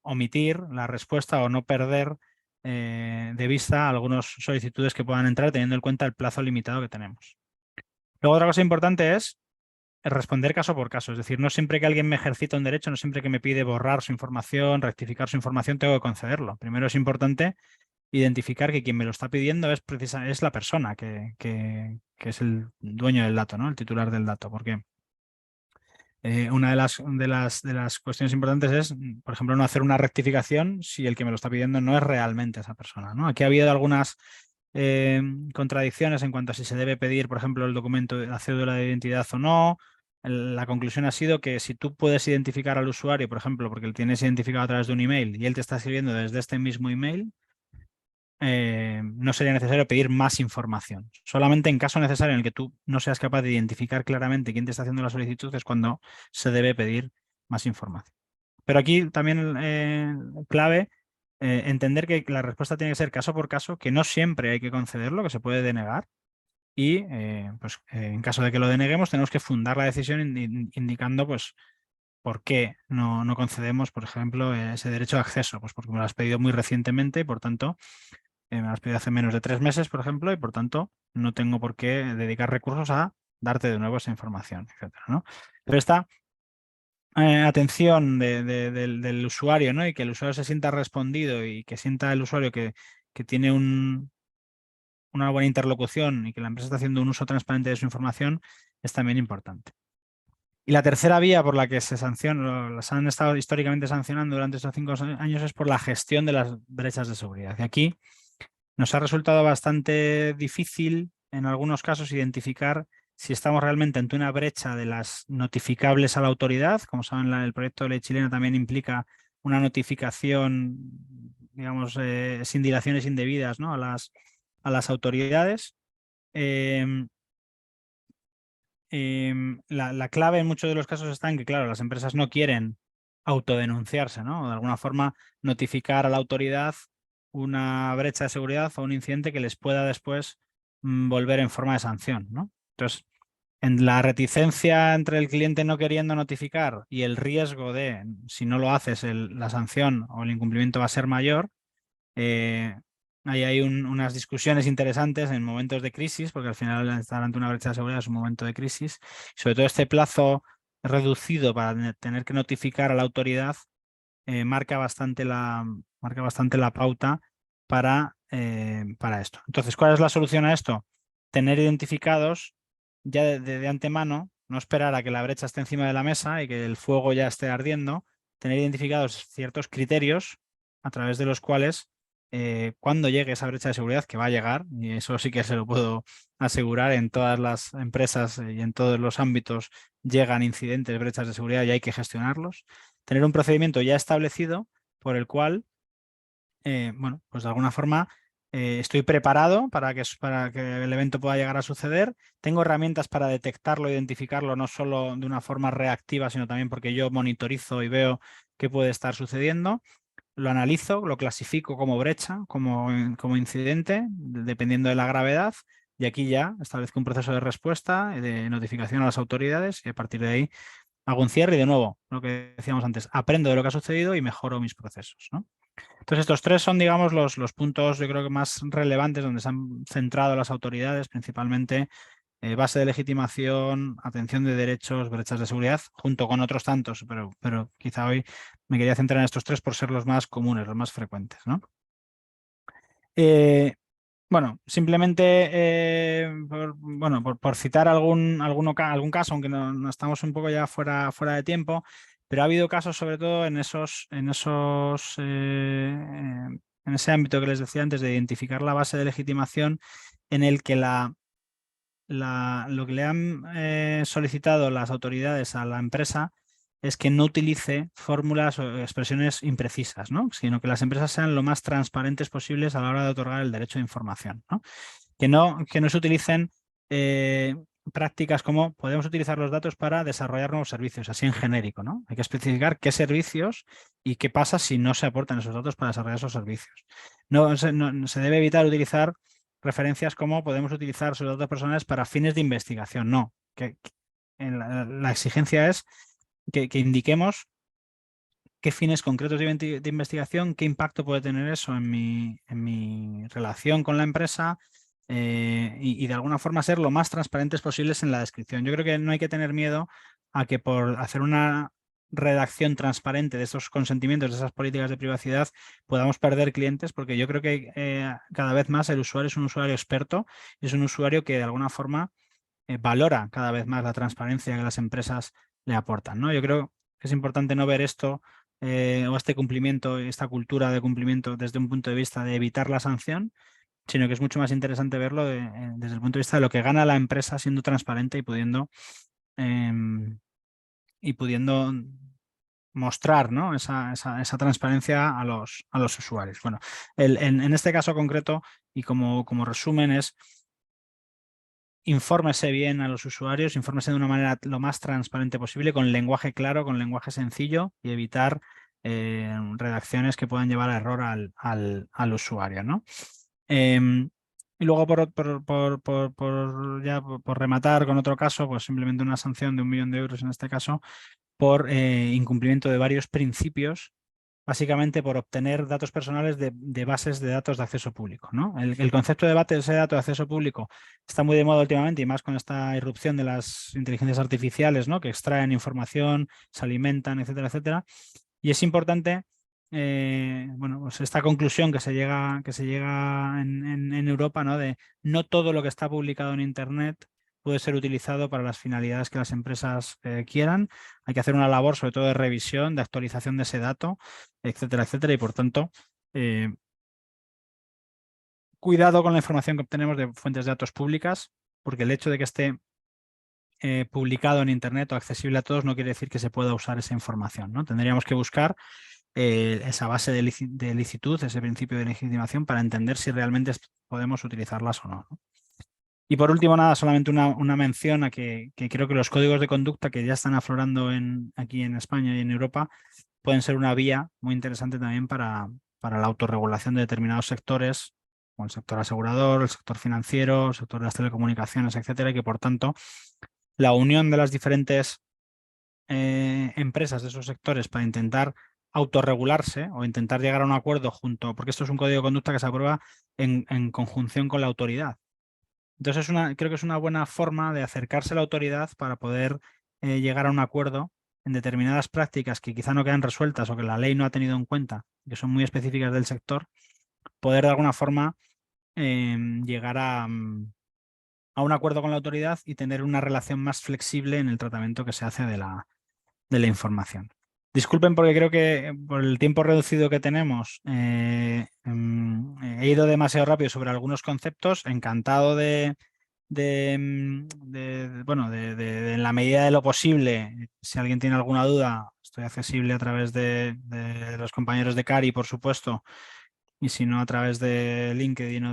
omitir la respuesta o no perder de vista algunas solicitudes que puedan entrar teniendo en cuenta el plazo limitado que tenemos. Luego, otra cosa importante es responder caso por caso. Es decir, no siempre que alguien me ejercita un derecho, no siempre que me pide borrar su información, rectificar su información, tengo que concederlo. Primero es importante identificar que quien me lo está pidiendo es la persona que es el dueño del dato, ¿no? El titular del dato. Porque una de las cuestiones importantes es, por ejemplo, no hacer una rectificación si el que me lo está pidiendo no es realmente esa persona, ¿no? Aquí ha habido algunas contradicciones en cuanto a si se debe pedir, por ejemplo, el documento, la cédula de identidad o no. La conclusión ha sido que si tú puedes identificar al usuario, por ejemplo, porque lo tienes identificado a través de un email y él te está escribiendo desde este mismo email, no sería necesario pedir más información. Solamente en caso necesario en el que tú no seas capaz de identificar claramente quién te está haciendo la solicitud es cuando se debe pedir más información. Pero aquí también clave entender que la respuesta tiene que ser caso por caso, que no siempre hay que concederlo, que se puede denegar. Y pues, en caso de que lo deneguemos, tenemos que fundar la decisión indicando pues, por qué no concedemos, por ejemplo, ese derecho de acceso. Pues porque me lo has pedido muy recientemente y, por tanto, me lo has pedido hace menos de 3 meses, por ejemplo, y por tanto no tengo por qué dedicar recursos a darte de nuevo esa información, etcétera, ¿no? Pero esta atención del usuario, ¿no? Y que el usuario se sienta respondido y que sienta el usuario que tiene una buena interlocución y que la empresa está haciendo un uso transparente de su información es también importante. Y la tercera vía por la que se sanciona, las han estado históricamente sancionando durante estos 5 años es por la gestión de las brechas de seguridad. Y aquí nos ha resultado bastante difícil en algunos casos identificar si estamos realmente ante una brecha de las notificables a la autoridad. Como saben, el proyecto de ley chilena también implica una notificación, digamos, sin dilaciones indebidas, ¿no? a las autoridades. La clave en muchos de los casos está en que, claro, las empresas no quieren autodenunciarse, ¿no? De alguna forma notificar a la autoridad una brecha de seguridad o un incidente que les pueda después volver en forma de sanción, ¿no? Entonces, en la reticencia entre el cliente no queriendo notificar y el riesgo de, si no lo haces, la sanción o el incumplimiento va a ser mayor, ahí hay unas discusiones interesantes en momentos de crisis, porque al final estar ante una brecha de seguridad es un momento de crisis. Sobre todo este plazo reducido para tener que notificar a la autoridad marca bastante la pauta para esto. Entonces, ¿cuál es la solución a esto? Tener identificados ya de antemano, no esperar a que la brecha esté encima de la mesa y que el fuego ya esté ardiendo, tener identificados ciertos criterios a través de los cuales cuando llegue esa brecha de seguridad, que va a llegar, y eso sí que se lo puedo asegurar, en todas las empresas y en todos los ámbitos llegan incidentes, brechas de seguridad y hay que gestionarlos. Tener un procedimiento ya establecido por el cual, bueno, pues de alguna forma estoy preparado para que el evento pueda llegar a suceder. Tengo herramientas para detectarlo, identificarlo, no solo de una forma reactiva, sino también porque yo monitorizo y veo qué puede estar sucediendo. Lo analizo, lo clasifico como brecha, como incidente, dependiendo de la gravedad, y aquí ya establezco un proceso de respuesta, de notificación a las autoridades, y a partir de ahí hago un cierre y, de nuevo, lo que decíamos antes, aprendo de lo que ha sucedido y mejoro mis procesos, ¿no? Entonces, estos tres son, digamos, los puntos, yo creo que más relevantes donde se han centrado las autoridades, principalmente base de legitimación, atención de derechos, brechas de seguridad, junto con otros tantos, pero quizá hoy me quería centrar en estos tres por ser los más comunes, los más frecuentes, ¿no? Bueno, simplemente por citar algún caso, aunque no estamos un poco ya fuera de tiempo, pero ha habido casos sobre todo en ese ámbito que les decía antes de identificar la base de legitimación, en el que lo que le han solicitado las autoridades a la empresa es que no utilice fórmulas o expresiones imprecisas, ¿no? Sino que las empresas sean lo más transparentes posibles a la hora de otorgar el derecho de información, ¿no? Que no se utilicen prácticas como podemos utilizar los datos para desarrollar nuevos servicios, así en genérico, ¿no? Hay que especificar qué servicios y qué pasa si no se aportan esos datos para desarrollar esos servicios. No se debe evitar utilizar referencias como podemos utilizar sus datos personales para fines de investigación. No, la exigencia es que indiquemos qué fines concretos de investigación, qué impacto puede tener eso en mi relación con la empresa y de alguna forma ser lo más transparentes posibles en la descripción. Yo creo que no hay que tener miedo a que por hacer una redacción transparente de esos consentimientos, de esas políticas de privacidad, podamos perder clientes, porque yo creo que cada vez más el usuario es un usuario experto, es un usuario que de alguna forma valora cada vez más la transparencia que las empresas le aportan, ¿no? Yo creo que es importante no ver esto o este cumplimiento, esta cultura de cumplimiento desde un punto de vista de evitar la sanción, sino que es mucho más interesante verlo desde el punto de vista de lo que gana la empresa siendo transparente em, y pudiendo mostrar, ¿no? esa transparencia a los usuarios. Bueno, en este caso concreto, y como resumen, es infórmese bien a los usuarios, infórmese de una manera lo más transparente posible, con lenguaje claro, con lenguaje sencillo, y evitar redacciones que puedan llevar a error al usuario, ¿no? Y luego, por rematar con otro caso, pues simplemente una sanción de 1.000.000 de euros en este caso, por incumplimiento de varios principios, básicamente por obtener datos personales de bases de datos de acceso público, ¿no? El concepto de base de datos de acceso público está muy de moda últimamente, y más con esta irrupción de las inteligencias artificiales, ¿no? Que extraen información, se alimentan, etcétera, etcétera. Y es importante, bueno, pues esta conclusión que se llega en Europa, ¿no? De no todo lo que está publicado en Internet puede ser utilizado para las finalidades que las empresas quieran. Hay que hacer una labor, sobre todo de revisión, de actualización de ese dato, etcétera, etcétera. Y por tanto, cuidado con la información que obtenemos de fuentes de datos públicas, porque el hecho de que esté publicado en Internet o accesible a todos no quiere decir que se pueda usar esa información, ¿no? Tendríamos que buscar esa base de licitud, ese principio de legitimación, para entender si realmente podemos utilizarlas o no, ¿no? Y por último, nada, solamente una mención a que creo que los códigos de conducta que ya están aflorando aquí en España y en Europa pueden ser una vía muy interesante también para la autorregulación de determinados sectores, como el sector asegurador, el sector financiero, el sector de las telecomunicaciones, etcétera, y que por tanto la unión de las diferentes empresas de esos sectores para intentar autorregularse o intentar llegar a un acuerdo porque esto es un código de conducta que se aprueba en conjunción con la autoridad. Entonces creo que es una buena forma de acercarse a la autoridad para poder llegar a un acuerdo en determinadas prácticas que quizá no quedan resueltas o que la ley no ha tenido en cuenta, que son muy específicas del sector, poder de alguna forma llegar a un acuerdo con la autoridad y tener una relación más flexible en el tratamiento que se hace de la información. Disculpen porque creo que por el tiempo reducido que tenemos he ido demasiado rápido sobre algunos conceptos. Encantado bueno, en la medida de lo posible, si alguien tiene alguna duda, estoy accesible a través de los compañeros de Cari, por supuesto, y si no a través de LinkedIn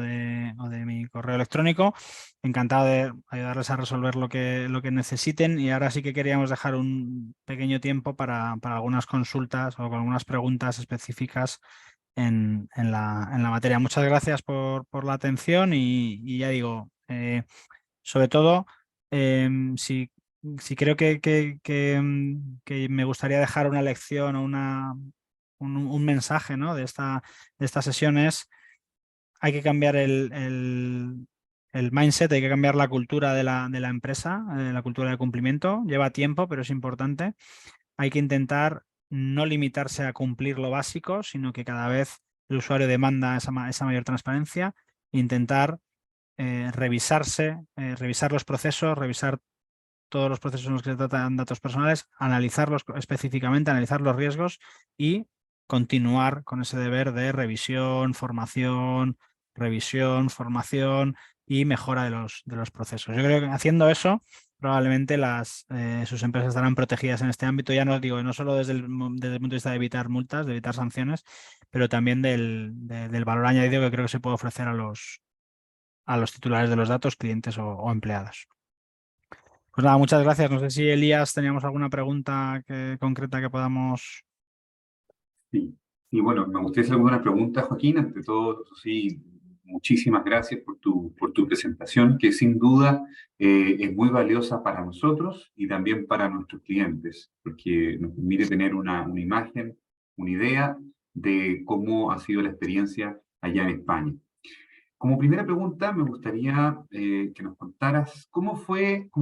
o de mi correo electrónico. Encantado de ayudarles a resolver lo que necesiten, y ahora sí que queríamos dejar un pequeño tiempo para algunas consultas o con algunas preguntas específicas en la materia. Muchas gracias por la atención y ya digo, sobre todo, si creo que me gustaría dejar una lección o un mensaje, ¿no? de estas sesiones, hay que cambiar el mindset, hay que cambiar la cultura de la empresa, la cultura de cumplimiento. Lleva tiempo, pero es importante. Hay que intentar no limitarse a cumplir lo básico, sino que cada vez el usuario demanda esa mayor transparencia. Intentar revisar los procesos, revisar todos los procesos en los que se tratan datos personales, analizarlos específicamente, analizar los riesgos y continuar con ese deber de revisión, formación y mejora de los procesos. Yo creo que haciendo eso, probablemente sus empresas estarán protegidas en este ámbito. Ya no digo, no solo desde el punto de vista de evitar multas, de evitar sanciones, pero también del valor añadido que creo que se puede ofrecer a los titulares de los datos, clientes o empleados. Pues nada, muchas gracias. No sé si Elías teníamos alguna pregunta concreta que podamos. Sí. Y bueno, me gustaría hacer alguna pregunta, Joaquín. Ante todo, eso sí, muchísimas gracias por tu presentación, que sin duda es muy valiosa para nosotros y también para nuestros clientes, porque nos permite tener una imagen, una idea de cómo ha sido la experiencia allá en España. Como primera pregunta, me gustaría que nos contaras cómo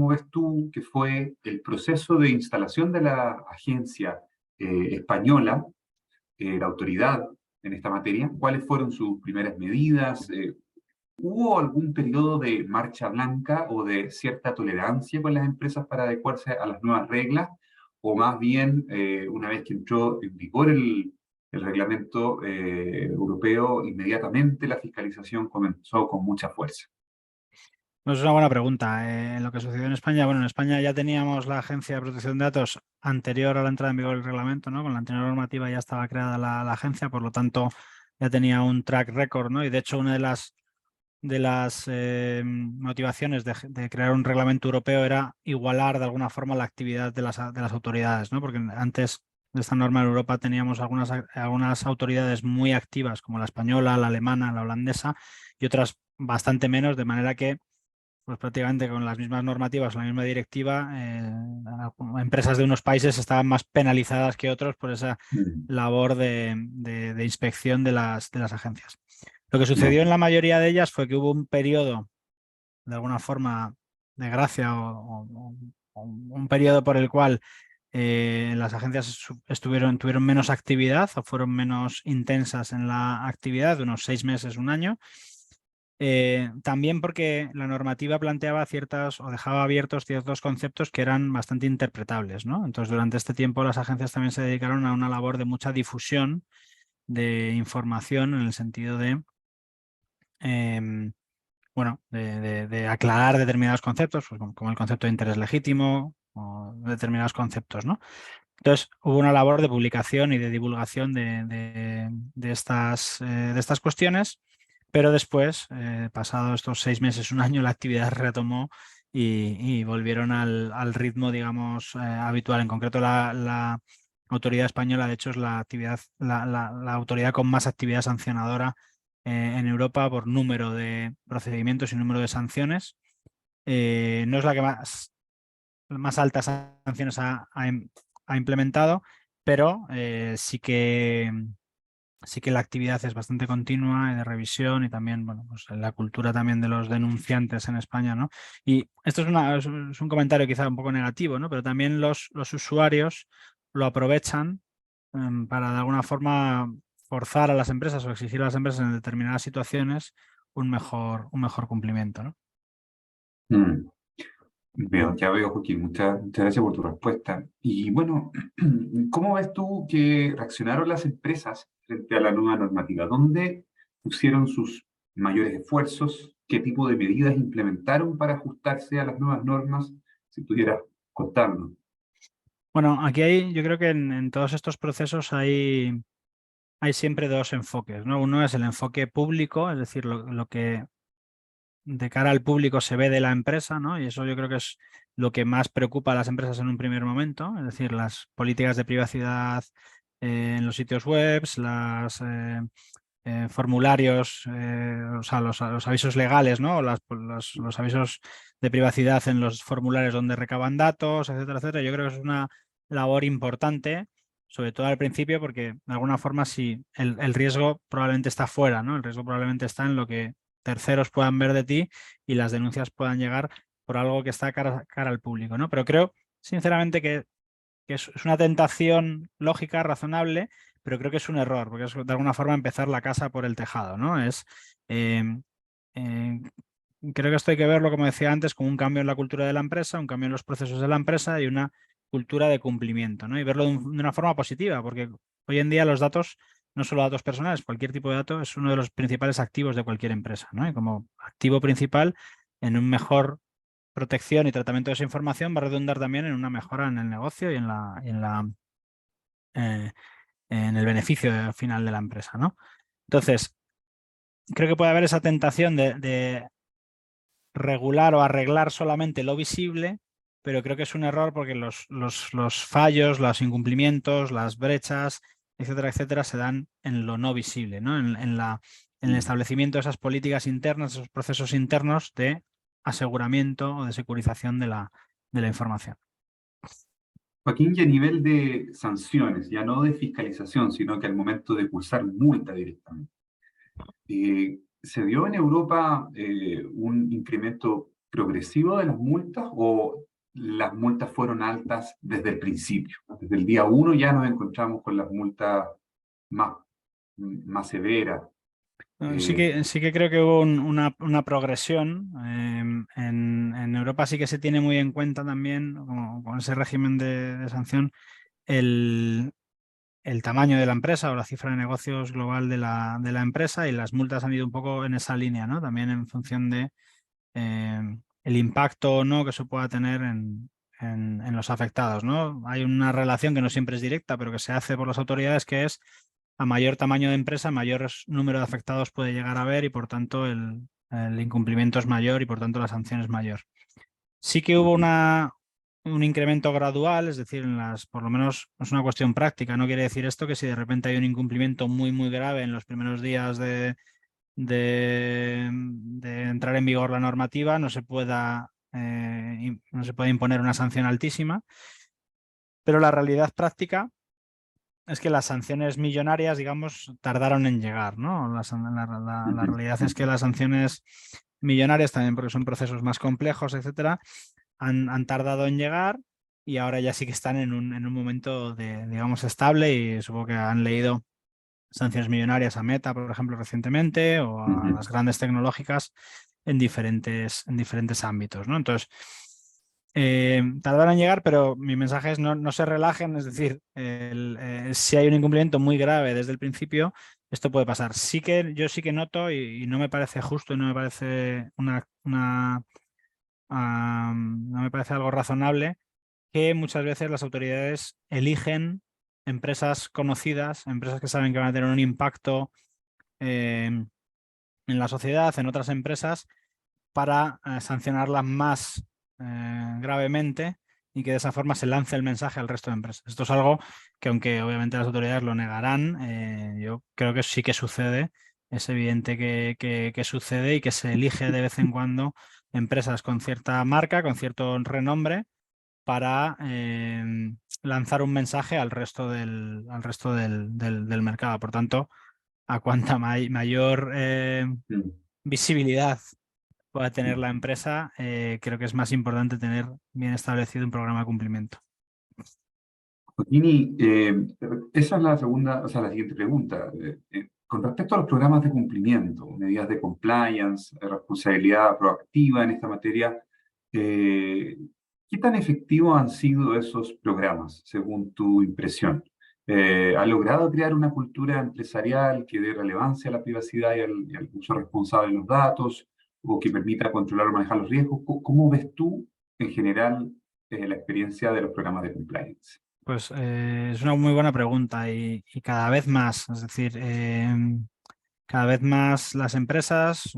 ves tú que fue el proceso de instalación de la agencia española, la autoridad en esta materia. ¿Cuáles fueron sus primeras medidas? ¿Hubo algún periodo de marcha blanca o de cierta tolerancia con las empresas para adecuarse a las nuevas reglas? ¿O más bien, una vez que entró en vigor el reglamento europeo, inmediatamente la fiscalización comenzó con mucha fuerza. Pues es una buena pregunta. Lo que sucedió en España, bueno, en España ya teníamos la Agencia de Protección de Datos anterior a la entrada en vigor del reglamento, ¿no? Con la anterior normativa ya estaba creada la agencia, por lo tanto ya tenía un track record, ¿no? Y de hecho una de las motivaciones de crear un reglamento europeo era igualar de alguna forma la actividad de las autoridades, ¿no? Porque antes de esta norma en Europa teníamos algunas autoridades muy activas, como la española, la alemana, la holandesa, y otras bastante menos, de manera que pues prácticamente con las mismas normativas, la misma directiva, empresas de unos países estaban más penalizadas que otros por esa Mm, labor de inspección de las agencias. Lo que ya. sucedió en la mayoría de ellas fue que hubo un periodo, de alguna forma, de gracia o un periodo por el cual las agencias tuvieron menos actividad o fueron menos intensas en la actividad, de unos 6 meses, un año. También porque la normativa planteaba ciertas o dejaba abiertos ciertos conceptos que eran bastante interpretables, ¿no? Entonces, durante este tiempo las agencias también se dedicaron a una labor de mucha difusión de información en el sentido de, em, bueno, de aclarar determinados conceptos, pues como el concepto de interés legítimo o determinados conceptos, ¿no? Entonces, hubo una labor de publicación y de divulgación de estas cuestiones, pero después, pasados estos 6 meses, un año, la actividad retomó y volvieron al ritmo, digamos, habitual. En concreto, la autoridad española, de hecho, es la autoridad con más actividad sancionadora en Europa por número de procedimientos y número de sanciones. No es la que más altas sanciones ha implementado, pero sí que la actividad es bastante continua y de revisión y también, bueno, pues la cultura también de los denunciantes en España, ¿no? Y esto es un comentario quizá un poco negativo, ¿no? Pero también los usuarios lo aprovechan para de alguna forma forzar a las empresas o exigir a las empresas en determinadas situaciones un mejor cumplimiento, ¿no? Mm. Ya veo, Joaquín, muchas gracias por tu respuesta. Y bueno, ¿cómo ves tú que reaccionaron las empresas frente a la nueva normativa? ¿Dónde pusieron sus mayores esfuerzos? ¿Qué tipo de medidas implementaron para ajustarse a las nuevas normas? Si pudieras contarnos. Bueno, yo creo que en todos estos procesos hay siempre dos enfoques, ¿no? Uno es el enfoque público, es decir, lo que de cara al público se ve de la empresa, ¿no? Y eso yo creo que es lo que más preocupa a las empresas en un primer momento, es decir, las políticas de privacidad en los sitios web, los formularios, o sea, los avisos legales, ¿no? Los avisos de privacidad en los formularios donde recaban datos, etcétera, etcétera. Yo creo que es una labor importante, sobre todo al principio, porque de alguna forma sí, el riesgo probablemente está fuera, ¿no? El riesgo probablemente está en lo que terceros puedan ver de ti y las denuncias puedan llegar por algo que está cara al público, ¿no? Pero creo, sinceramente, que es una tentación lógica, razonable, pero creo que es un error, porque es de alguna forma empezar la casa por el tejado, ¿no? Eh, eh, Creo que esto hay que verlo, como decía antes, como un cambio en la cultura de la empresa, un cambio en los procesos de la empresa y una cultura de cumplimiento, ¿no? Y verlo de una forma positiva, porque hoy en día los datos, no solo datos personales, cualquier tipo de dato es uno de los principales activos de cualquier empresa, ¿no? Y como activo principal, en un mejor protección y tratamiento de esa información va a redundar también en una mejora en el negocio y eh, en el beneficio final de la empresa, ¿no? Entonces, creo que puede haber esa tentación de regular o arreglar solamente lo visible, pero creo que es un error porque los fallos, los incumplimientos, las brechas, etcétera, etcétera, se dan en lo no visible, ¿no? En el establecimiento de esas políticas internas, esos procesos internos de aseguramiento o de securización de la información. Joaquín, y a nivel de sanciones, ya no de fiscalización, sino que al momento de cursar multa directamente. ¿Se dio en Europa un incremento progresivo de las multas o las multas fueron altas desde el principio? Desde el día uno ya nos encontramos con las multas más, más severas. Sí Eh, que, sí que creo que hubo una progresión. En Europa sí que se tiene muy en cuenta también, con ese régimen de sanción, el tamaño de la empresa o la cifra de negocios global de la empresa, y las multas han ido un poco en esa línea, ¿no? También en función de el impacto o no que eso pueda tener en los afectados, ¿no? Hay una relación que no siempre es directa, pero que se hace por las autoridades, que es a mayor tamaño de empresa, mayor número de afectados puede llegar a haber, y por tanto el incumplimiento es mayor y por tanto la sanción es mayor. Sí que hubo un incremento gradual, es decir, por lo menos es una cuestión práctica. No quiere decir esto que si de repente hay un incumplimiento muy, muy grave en los primeros días de entrar en vigor la normativa, no se pueda imponer una sanción altísima, pero la realidad práctica es que las sanciones millonarias, digamos, tardaron en llegar, ¿no? La realidad es que las sanciones millonarias, también porque son procesos más complejos, etcétera, han tardado en llegar, y ahora ya sí que están en un momento digamos, estable, y supongo que han leído sanciones millonarias a Meta, por ejemplo, recientemente, o a las grandes tecnológicas en diferentes ámbitos, ¿no? Entonces, tardaron en llegar, pero mi mensaje es no se relajen, es decir, si hay un incumplimiento muy grave desde el principio, esto puede pasar. Yo sí que noto, y no me parece justo y no me parece no me parece algo razonable, que muchas veces las autoridades eligen empresas conocidas, empresas que saben que van a tener un impacto en la sociedad, en otras empresas, para sancionarlas más gravemente, y que de esa forma se lance el mensaje al resto de empresas. Esto es algo que, aunque obviamente las autoridades lo negarán, yo creo que sí que sucede. Es evidente que sucede, y que se elige de vez en cuando empresas con cierta marca, con cierto renombre, para lanzar un mensaje al resto del mercado. Por tanto, a cuanta mayor visibilidad pueda tener la empresa, creo que es más importante tener bien establecido un programa de cumplimiento. Joaquini, esa es la segunda, o sea, la siguiente pregunta. Con respecto a los programas de cumplimiento, medidas de compliance, responsabilidad proactiva en esta materia, ¿qué tan efectivos han sido esos programas, según tu impresión? ¿Ha logrado crear una cultura empresarial que dé relevancia a la privacidad y al uso responsable de los datos, o que permita controlar o manejar los riesgos? ¿Cómo ves tú, en general, la experiencia de los programas de compliance? Pues es una muy buena pregunta, y cada vez más, es decir, cada vez más las empresas,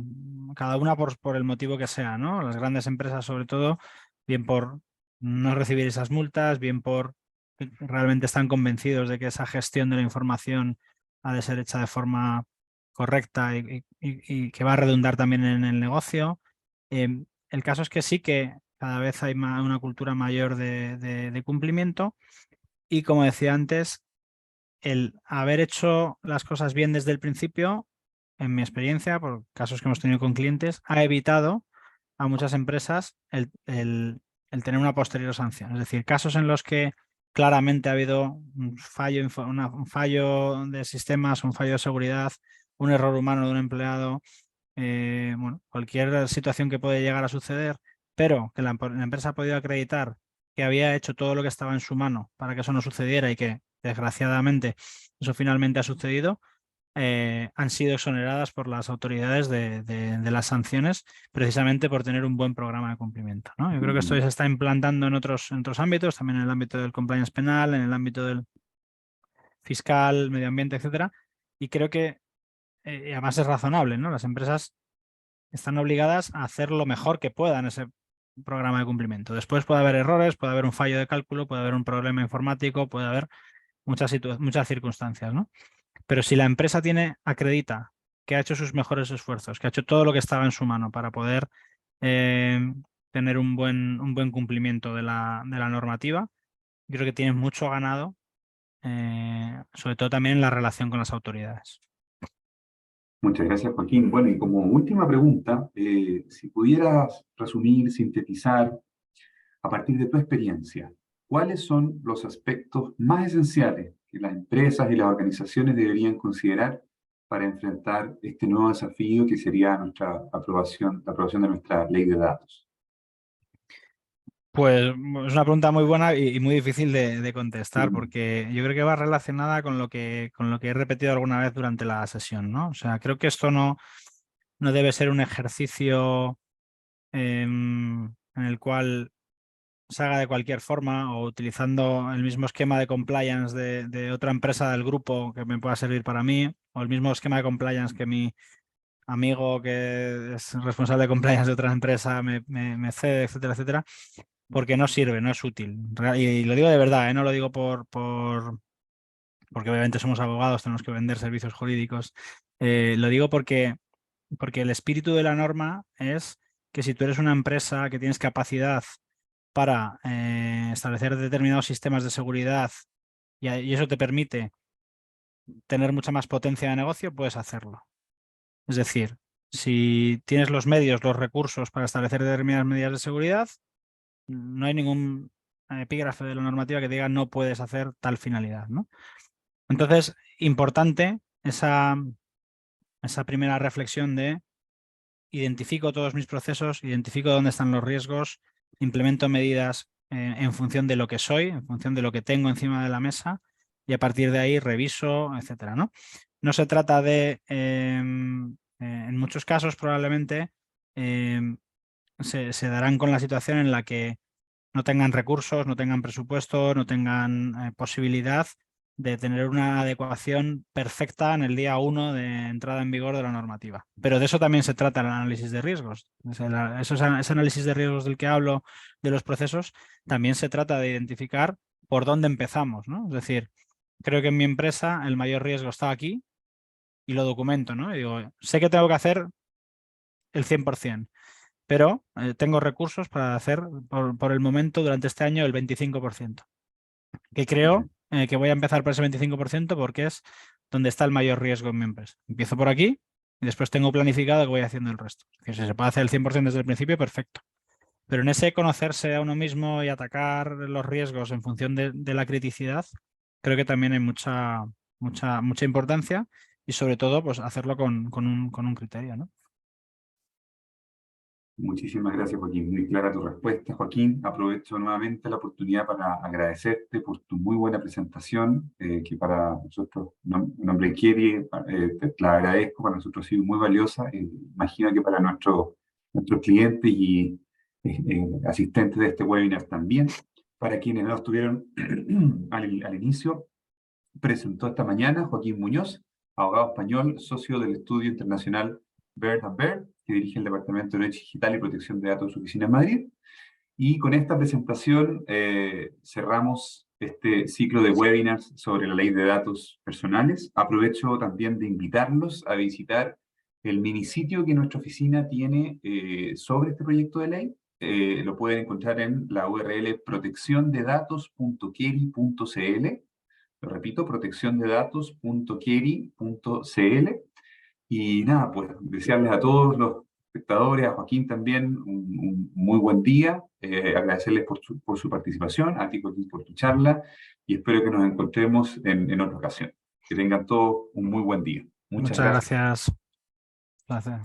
cada una por el motivo que sea, ¿no? Las grandes empresas, sobre todo, bien por no recibir esas multas, bien por que realmente están convencidos de que esa gestión de la información ha de ser hecha de forma correcta, y que va a redundar también en el negocio. El caso es que sí que cada vez hay una cultura mayor de cumplimiento, y, como decía antes, el haber hecho las cosas bien desde el principio, en mi experiencia, por casos que hemos tenido con clientes, ha evitado a muchas empresas el tener una posterior sanción. Es decir, casos en los que claramente ha habido un fallo de sistemas, un fallo de seguridad, un error humano de un empleado, bueno, cualquier situación que puede llegar a suceder, pero que la empresa ha podido acreditar que había hecho todo lo que estaba en su mano para que eso no sucediera, y que, desgraciadamente, eso finalmente ha sucedido, han sido exoneradas por las autoridades de las sanciones, precisamente por tener un buen programa de cumplimiento, ¿no? Yo creo que esto se está implantando en otros ámbitos, también en el ámbito del compliance penal, en el ámbito del fiscal, medio ambiente, etcétera, y creo que además es razonable, ¿no? Las empresas están obligadas a hacer lo mejor que puedan ese programa de cumplimiento. Después puede haber errores, puede haber un fallo de cálculo, puede haber un problema informático, puede haber muchas circunstancias, ¿no? Pero si la empresa acredita que ha hecho sus mejores esfuerzos, que ha hecho todo lo que estaba en su mano para poder eh, tener un buen cumplimiento de la normativa, yo creo que tiene mucho ganado, sobre todo también en la relación con las autoridades. Muchas gracias, Joaquín. Bueno, y como última pregunta, si pudieras resumir, sintetizar, a partir de tu experiencia, ¿cuáles son los aspectos más esenciales que las empresas y las organizaciones deberían considerar para enfrentar este nuevo desafío que sería la aprobación de nuestra ley de datos? Pues es una pregunta muy buena y muy difícil de contestar, Mm, porque yo creo que va relacionada con lo que he repetido alguna vez durante la sesión, ¿no? O sea, creo que esto no debe ser un ejercicio en el cual se haga de cualquier forma o utilizando el mismo esquema de compliance de otra empresa del grupo que me pueda servir para mí, o el mismo esquema de compliance que mi amigo que es responsable de compliance de otra empresa me cede, etcétera, etcétera, porque no sirve, no es útil. Y lo digo de verdad, ¿eh? No lo digo porque obviamente somos abogados, tenemos que vender servicios jurídicos. Lo digo porque el espíritu de la norma es que si tú eres una empresa que tienes capacidad para establecer determinados sistemas de seguridad y eso te permite tener mucha más potencia de negocio, puedes hacerlo. Es decir, si tienes los medios, los recursos para establecer determinadas medidas de seguridad, no hay ningún epígrafe de la normativa que diga no puedes hacer tal finalidad, ¿no? Entonces, importante esa primera reflexión de identifico todos mis procesos, identifico dónde están los riesgos, implemento medidas en función de lo que soy, en función de lo que tengo encima de la mesa y a partir de ahí reviso, etcétera, ¿no? No se trata de, en muchos casos probablemente se darán con la situación en la que no tengan recursos, no tengan presupuesto, no tengan posibilidad de tener una adecuación perfecta en el día 1 de entrada en vigor de la normativa. Pero de eso también se trata el análisis de riesgos. Ese análisis de riesgos del que hablo de los procesos, también se trata de identificar por dónde empezamos, ¿no? Es decir, creo que en mi empresa el mayor riesgo está aquí y lo documento, ¿no? Y digo, sé que tengo que hacer el 100%, pero tengo recursos para hacer por el momento durante este año el 25%, que creo que voy a empezar por ese 25% porque es donde está el mayor riesgo en mi empresa. Empiezo por aquí y después tengo planificado que voy haciendo el resto. Que si se puede hacer el 100% desde el principio, perfecto. Pero en ese conocerse a uno mismo y atacar los riesgos en función de la criticidad, creo que también hay mucha importancia y sobre todo pues hacerlo con un criterio, ¿no? Muchísimas gracias, Joaquín. Muy clara tu respuesta, Joaquín. Aprovecho nuevamente la oportunidad para agradecerte por tu muy buena presentación, que para nosotros, nombre quiere, te la agradezco, para nosotros ha sido muy valiosa. Imagino que para nuestros clientes y asistentes de este webinar también. Para quienes no estuvieron al inicio, presentó esta mañana Joaquín Muñoz, abogado español, socio del estudio internacional Baird & Baird, que dirige el Departamento de Derecho Digital y Protección de Datos de su oficina en Madrid. Y con esta presentación cerramos este ciclo de webinars sobre la ley de datos personales. Aprovecho también de invitarlos a visitar el minisitio que nuestra oficina tiene sobre este proyecto de ley. Lo pueden encontrar en la URL protecciondedatos.keri.cl. Lo repito, protecciondedatos.keri.cl. Y nada, pues desearles a todos los espectadores, a Joaquín también, un muy buen día, agradecerles por su participación, a ti Joaquín por tu charla, y espero que nos encontremos en otra ocasión. Que tengan todos un muy buen día. Muchas Muchas gracias. gracias. Placer.